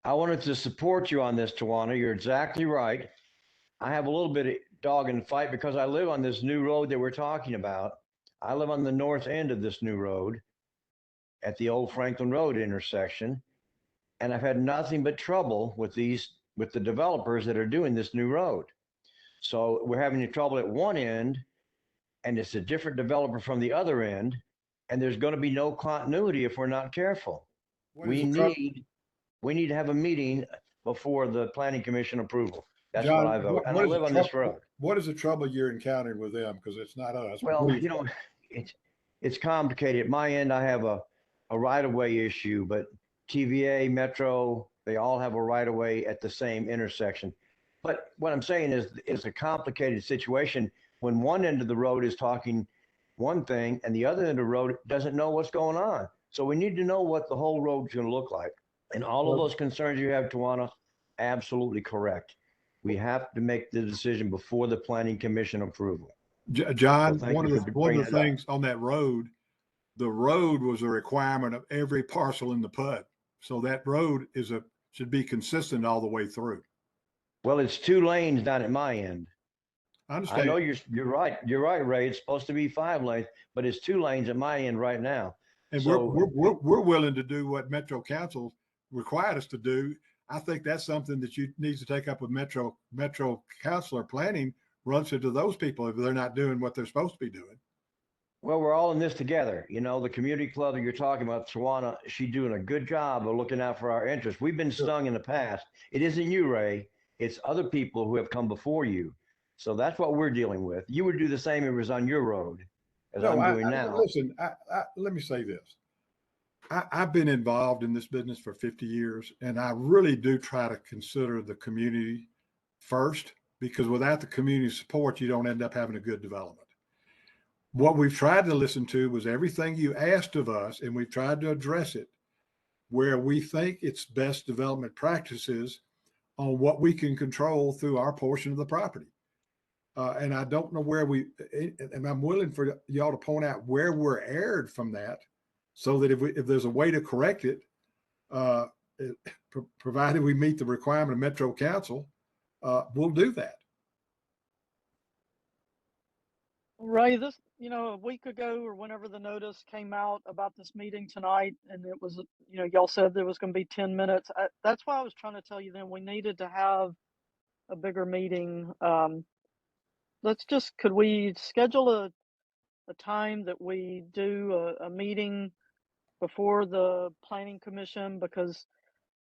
I wanted to support you on this, Tawana. You're exactly right. I have a little bit of dog in the fight because I live on this new road that we're talking about. I live on the north end of this new road at the old Franklin Road intersection. And I've had nothing but trouble with the developers that are doing this new road. So we're having trouble at one end, and it's a different developer from the other end. And there's going to be no continuity if we're not careful. We need to have a meeting before the planning commission approval. That's John, what I vote. And I is the live on this trouble- road. What is the trouble you're encountering with them? Because it's not us. Well, Please. you know, it's complicated. At my end, I have a right-of-way issue, but TVA, Metro, they all have a right-of-way at the same intersection. But what I'm saying is, it's a complicated situation when one end of the road is talking one thing and the other end of the road doesn't know what's going on. So we need to know what the whole road's going to look like. And all of those concerns you have, Tawana, absolutely correct. We have to make the decision before the planning commission approval. John, So thank one you of for the bringing it up. things on that road, the road was a requirement of every parcel in the PUD. So that road should be consistent all the way through. Well, it's 2 lanes down at my end. I I understand. know you're right. You're right, Ray. It's supposed to be 5 lanes, but it's 2 lanes at my end right now. And So- we're willing to do what Metro Council required us to do. I think that's something that you need to take up with Metro Council or planning, runs into those people if they're not doing what they're supposed to be doing. Well, we're all in this together. You know, the community club that you're talking about, Tawana, she's doing a good job of looking out for our interests. We've been stung in the past. It isn't you, Ray. It's other people who have come before you. So that's what we're dealing with. You would do the same if it was on your road, as I'm doing now. Listen, let me say this. I've been involved in this business for 50 years, and I really do try to consider the community first, because without the community support, you don't end up having a good development. What we've tried to listen to was everything you asked of us, and we've tried to address it where we think it's best development practices on what we can control through our portion of the property. And I don't know and I'm willing for y'all to point out where we're erred from that, so that if there's a way to correct it, provided we meet the requirement of Metro Council, we'll do that. Ray, this, a week ago or whenever the notice came out about this meeting tonight, and it was, y'all said there was going to be 10 minutes. That's why I was trying to tell you then we needed to have a bigger meeting. Could we schedule a time that we do a meeting before the planning commission? Because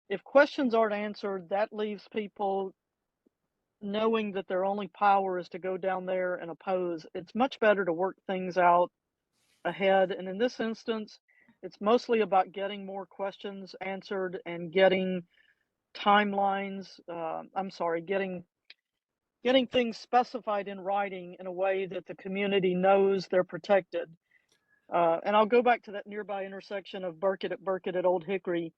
if questions aren't answered, that leaves people knowing that their only power is to go down there and oppose. It's much better to work things out ahead. And in this instance, it's mostly about getting more questions answered and getting timelines. Getting things specified in writing in a way that the community knows they're protected. And I'll go back to that nearby intersection of Burkett at Old Hickory.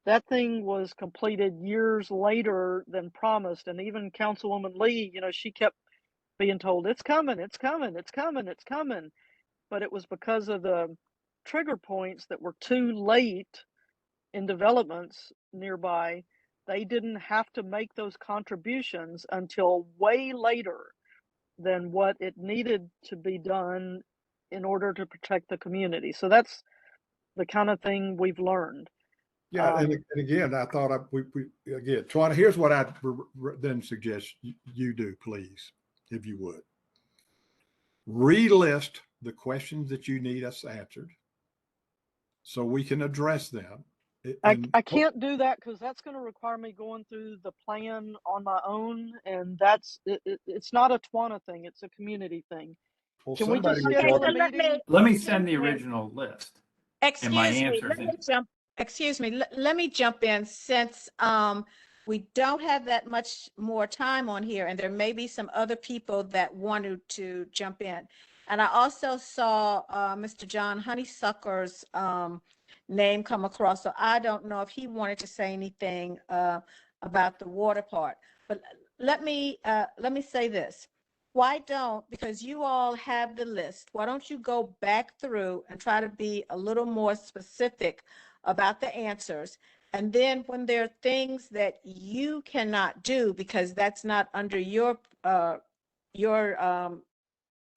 That thing was completed years later than promised. And even Councilwoman Lee, she kept being told, it's coming, it's coming, it's coming, it's coming. But it was because of the trigger points that were too late in developments nearby. They didn't have to make those contributions until way later than what it needed to be done in order to protect the community. So that's the kind of thing we've learned. Yeah, and again, I thought again, Tawana, here's what I then suggest you do, please, if you would. Relist the questions that you need us answered so we can address them. I can't do that because that's going to require me going through the plan on my own, and it's not a Tawana thing; it's a community thing. Well, Can we just somebody schedule a let meeting? Let me send the original list. And my Excuse me, answers let me in. jump, excuse me, let me jump in since we don't have that much more time on here, and there may be some other people that wanted to jump in. And I also saw Mr. John Honeysucker's name come across, so I don't know if he wanted to say anything about the water part. But let me say this. Why don't, because you all have the list, why don't you go back through and try to be a little more specific about the answers? And then when there are things that you cannot do because that's not under your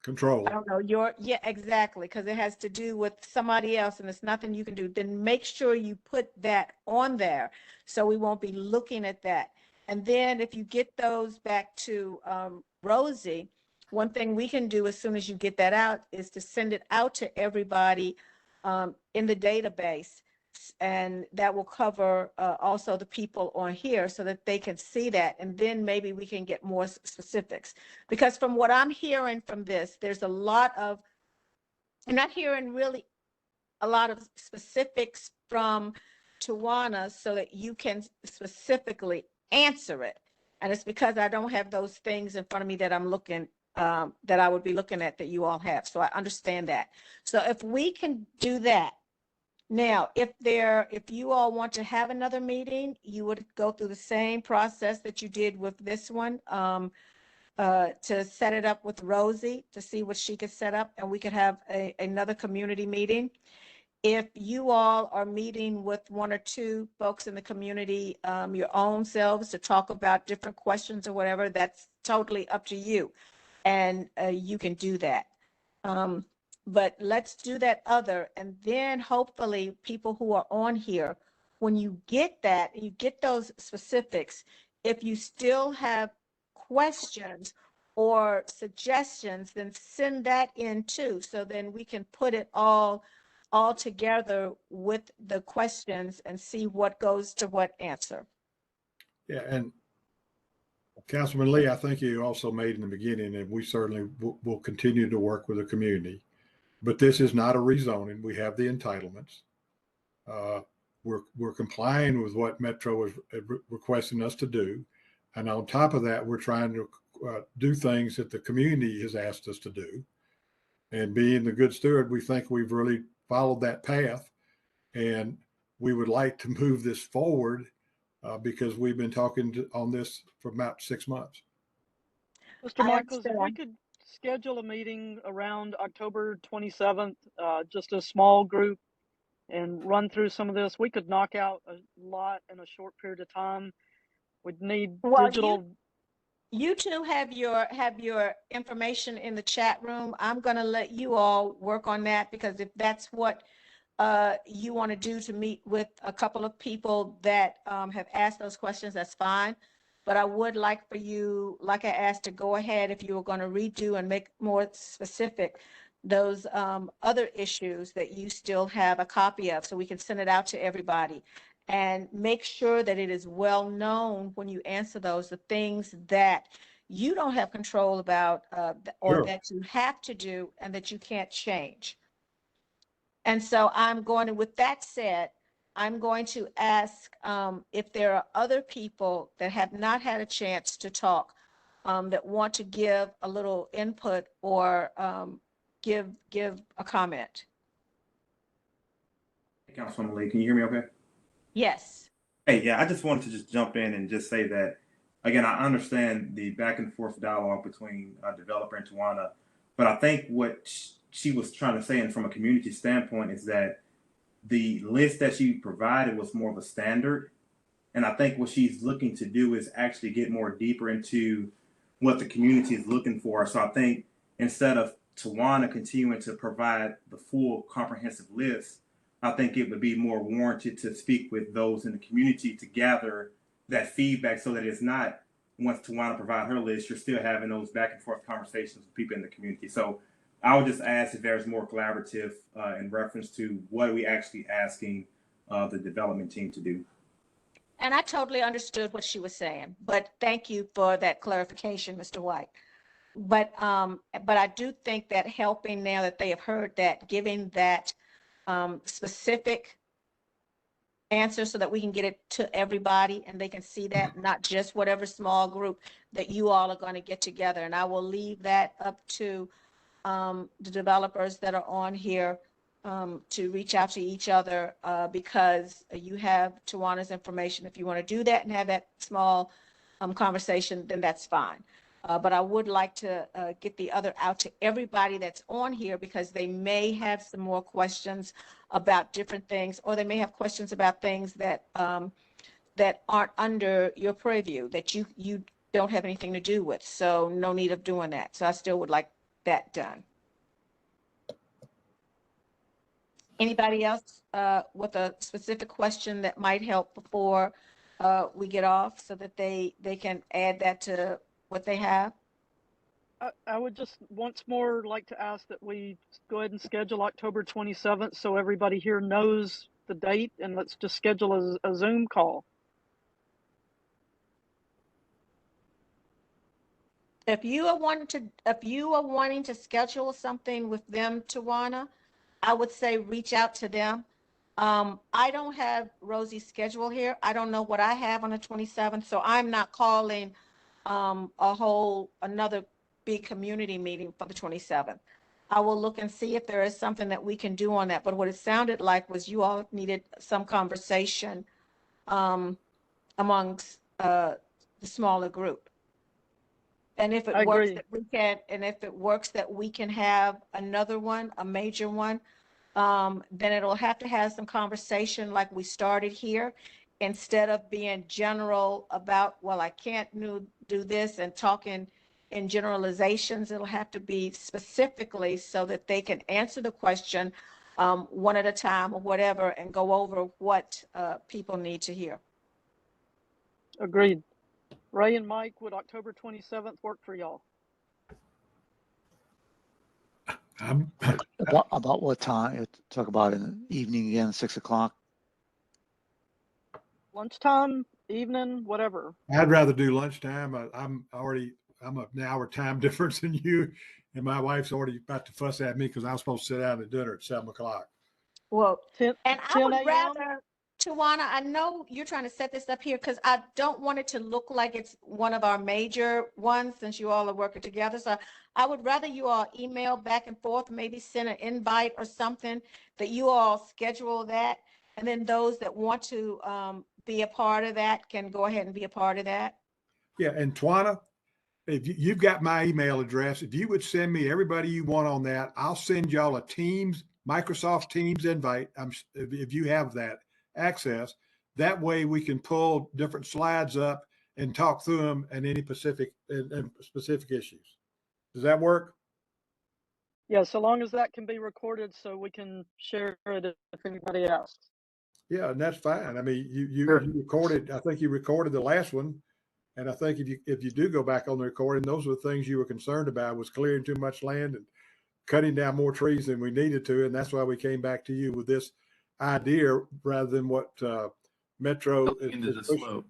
control. I don't know, yeah, exactly, because it has to do with somebody else and it's nothing you can do, then make sure you put that on there so we won't be looking at that. And then if you get those back to Rosie, one thing we can do as soon as you get that out is to send it out to everybody in the database And that will cover also the people on here so that they can see that. And then maybe we can get more specifics. Because from what I'm hearing from this, there's a lot of, I'm not hearing really a lot of specifics from Tawana so that you can specifically answer it. And it's because I don't have those things in front of me that I'm looking, that I would be looking at that you all have. So I understand that. So if we can do that. Now, if you all want to have another meeting, you would go through the same process that you did with this one, to set it up with Rosie to see what she could set up, and we could have another community meeting. If you all are meeting with one or two folks in the community, your own selves to talk about different questions or whatever, that's totally up to you. And you can do that. But let's do that other, and then hopefully people who are on here, when you get that, you get those specifics, if you still have questions or suggestions, then send that in too. So then we can put it all together with the questions and see what goes to what answer. Yeah, and Councilman Lee, I think you also made in the beginning, and we certainly will continue to work with the community. But this is not a rezoning. We have the entitlements. We're complying with what Metro is requesting us to do. And on top of that, we're trying to do things that the community has asked us to do. And being the good steward, we think we've really followed that path. And we would like to move this forward because we've been talking on this for about 6 months. Mr. Michaels, if we could schedule a meeting around October 27th, just a small group, and run through some of this, we could knock out a lot in a short period of time. We'd need digital. You two have your information in the chat room. I'm going to let you all work on that, because if that's what you want to do, to meet with a couple of people that have asked those questions, that's fine. But I would like for you, like I asked, to go ahead, if you were going to redo and make more specific those other issues that you still have a copy of, so we can send it out to everybody. And make sure that it is well known when you answer those, the things that you don't have control about, or Sure. that you have to do and that you can't change. And so I'm going to, with that said, I'm going to ask if there are other people that have not had a chance to talk, that want to give a little input or give a comment. Councilwoman Lee, can you hear me okay? Yes. Hey, yeah, I just wanted to just jump in and just say that, again, I understand the back and forth dialogue between developer and Tawana, but I think what she was trying to say, and from a community standpoint, is that the list that she provided was more of a standard. And I think what she's looking to do is actually get more deeper into what the community is looking for. So I think instead of Tawana continuing to provide the full comprehensive list, I think it would be more warranted to speak with those in the community to gather that feedback, so that it's not, once Tawana provide her list, you're still having those back and forth conversations with people in the community. So I would just ask if there's more collaborative in reference to what are we actually asking the development team to do. And I totally understood what she was saying, but thank you for that clarification, Mr. White. But I do think that helping, now that they have heard that, giving that specific answer so that we can get it to everybody and they can see that, not just whatever small group that you all are going to get together. And I will leave that up to the developers that are on here to reach out to each other, because you have Tawana's information. If you want to do that and have that small conversation, then that's fine. But I would like to get the other out to everybody that's on here, because they may have some more questions about different things, or they may have questions about things that that aren't under your purview, that you don't have anything to do with. So no need of doing that. So I still would like that done. Anybody else with a specific question that might help before we get off, so that they can add that to what they have? I would just once more like to ask that we go ahead and schedule October 27th, so everybody here knows the date and let's just schedule a Zoom call. If you are wanting to schedule something with them, Tawana, I would say reach out to them. I don't have Rosie's schedule here. I don't know what I have on the 27th, so I'm not calling another big community meeting for the 27th. I will look and see if there is something that we can do on that. But what it sounded like was you all needed some conversation amongst the smaller group. And if it I works agree. that we can, and if it works that we can have another one, a major one, then it'll have to have some conversation like we started here, instead of being general about, well, I can't do this and talking in generalizations. It'll have to be specifically so that they can answer the question one at a time or whatever, and go over what people need to hear. Agreed. Ray and Mike, would October 27th work for y'all? About what time? Talk about in the evening again, 6 o'clock. Lunchtime, evening, whatever. I'd rather do lunchtime. I'm an hour time difference than you, and my wife's already about to fuss at me because I was supposed to sit down at dinner at 7 o'clock. Well, 10, and I 10 would a.m. rather, Tawana, I know you're trying to set this up here because I don't want it to look like it's one of our major ones, since you all are working together. So I would rather you all email back and forth, maybe send an invite or something, that you all schedule that. And then those that want to be a part of that can go ahead and be a part of that. Yeah, and Twana, if you've got my email address, if you would send me everybody you want on that, I'll send y'all a Microsoft Teams invite. If you have that access, that way we can pull different slides up and talk through them and any specific issues. Does that work? Yeah, so long as that can be recorded so we can share it if anybody asks. Yeah, and that's fine. I mean, you Sure. recorded. I think you recorded the last one, and I think if you do go back on the recording, those are the things you were concerned about, was clearing too much land and cutting down more trees than we needed to, and that's why we came back to you with this idea rather than what Metro Into the pushing. slope.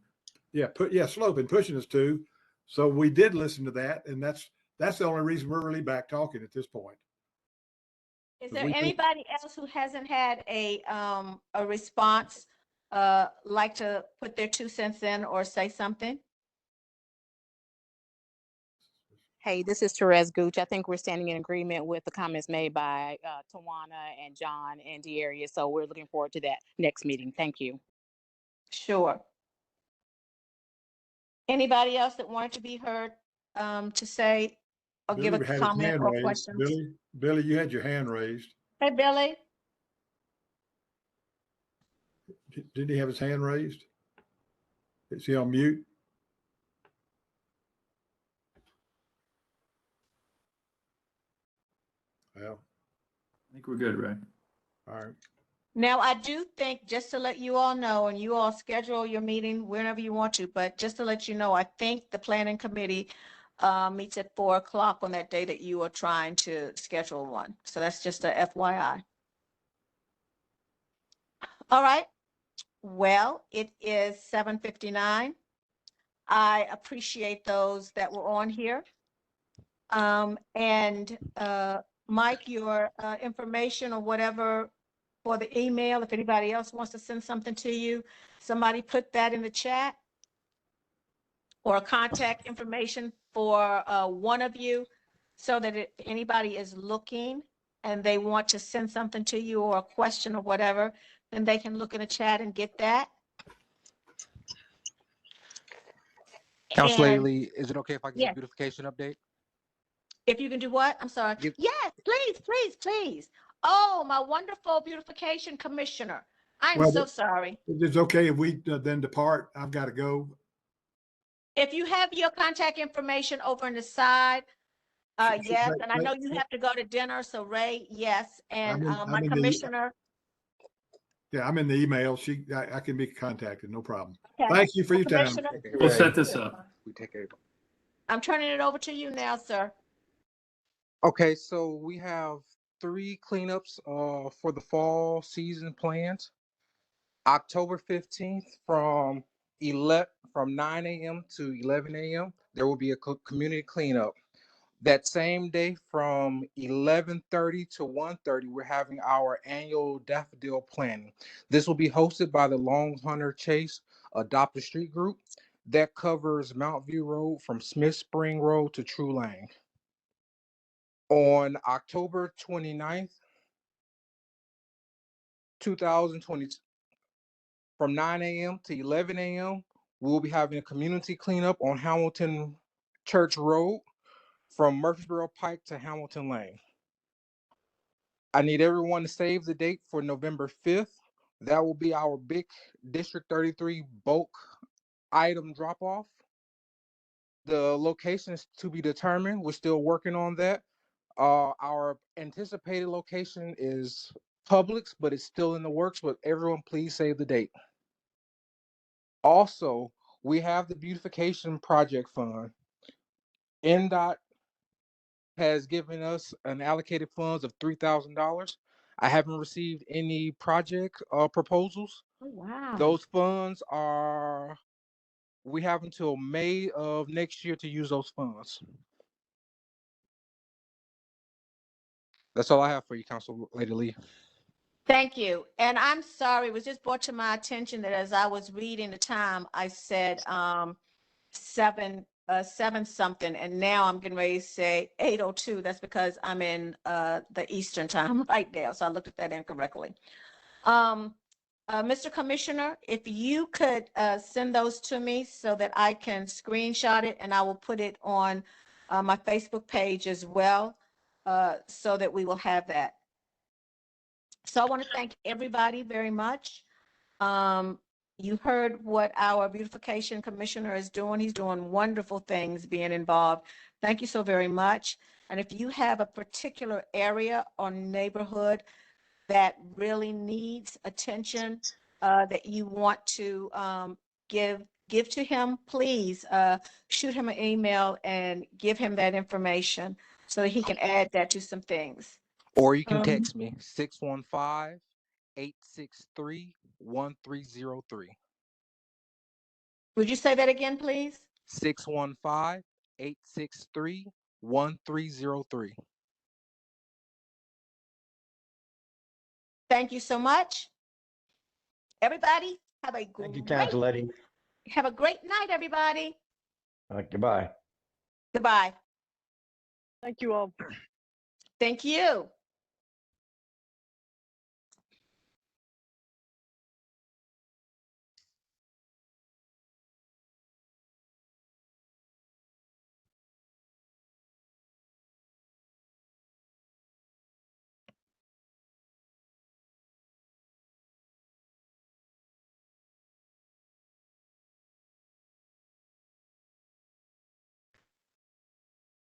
Yeah, slope and pushing us to. So we did listen to that, and that's the only reason we're really back talking at this point. Is there anybody else who hasn't had a response, like to put their 2 cents in or say something? Hey, this is Therese Gooch. I think we're standing in agreement with the comments made by Tawana and John and Dearia. So we're looking forward to that next meeting. Thank you. Sure. Anybody else that wanted to be heard to say or give a Billy had his comment hand or raised. questions? Billy, you had your hand raised. Hey, Billy. Didn't he have his hand raised? Is he on mute? Well, I think we're good, Ray. all right. Now, I do think, just to let you all know, and you all schedule your meeting whenever you want to, but just to let you know, I think the planning committee meets at 4 o'clock on that day that you are trying to schedule one. So that's just a FYI. All right. Well, it is 7:59. I appreciate those that were on here. And Mike, your information or whatever for the email, if anybody else wants to send something to you, somebody put that in the chat, or contact information for one of you, so that if anybody is looking and they want to send something to you or a question or whatever, then they can look in the chat and get that. Council Lady And Lee, is it okay if I give yes, a beautification update? if you can do what? I'm sorry. Give, Yes, please, please, please. Oh, my wonderful beautification commissioner. I'm Well, so sorry. it's okay if we then depart. I've got to go. If you have your contact information over on the side, yes, and I know you have to go to dinner, so Ray, yes, and my commissioner. Yeah, I'm in the email. I can be contacted, no problem. Okay. Thank you for your time. Commissioner, We'll set this up. we take care. I'm turning it over to you now, sir. Okay, so we have 3 cleanups for the fall season planned. October 15th from 9 a.m. to 11 a.m. There will be a community cleanup. That same day from 11:30 to 1:30, we're having our annual daffodil planting. This will be hosted by the Long Hunter Chase Adopt a Street group that covers Mount View Road from Smith Spring Road to True Lane. On October 29th, 2020, from 9 a.m. to 11 a.m., we'll be having a community cleanup on Hamilton Church Road from Murfreesboro Pike to Hamilton Lane. I need everyone to save the date for November 5th. That will be our big District 33 bulk item drop off. The location is to be determined. We're still working on that. Our anticipated location is Publix, but it's still in the works. But everyone, please save the date. Also, we have the beautification project fund. NDOT has given us an allocated funds of $3,000. I haven't received any project proposals. Oh, wow. Those funds we have until May of next year to use those funds. That's all I have for you, Council Lady Lee. Thank you. And I'm sorry, it was just brought to my attention that as I was reading the time, I said 7 something, and now I'm getting ready to say 8:02. That's because I'm in the Eastern time right now, so I looked at that incorrectly. Mr. Commissioner, if you could send those to me so that I can screenshot it, and I will put it on my Facebook page as well, so that we will have that. So I want to thank everybody very much. You heard what our beautification commissioner is doing. He's doing wonderful things being involved. Thank you so very much. And if you have a particular area or neighborhood that really needs attention, that you want to give to him, please shoot him an email and give him that information so that he can add that to some things. Or you can text me 615-863-1303. Would you say that again, please? 615-863-1303. Thank you so much. Everybody, have a Thank you, great Council Lady. night, everybody. Goodbye. Goodbye. Thank you all. Thank you.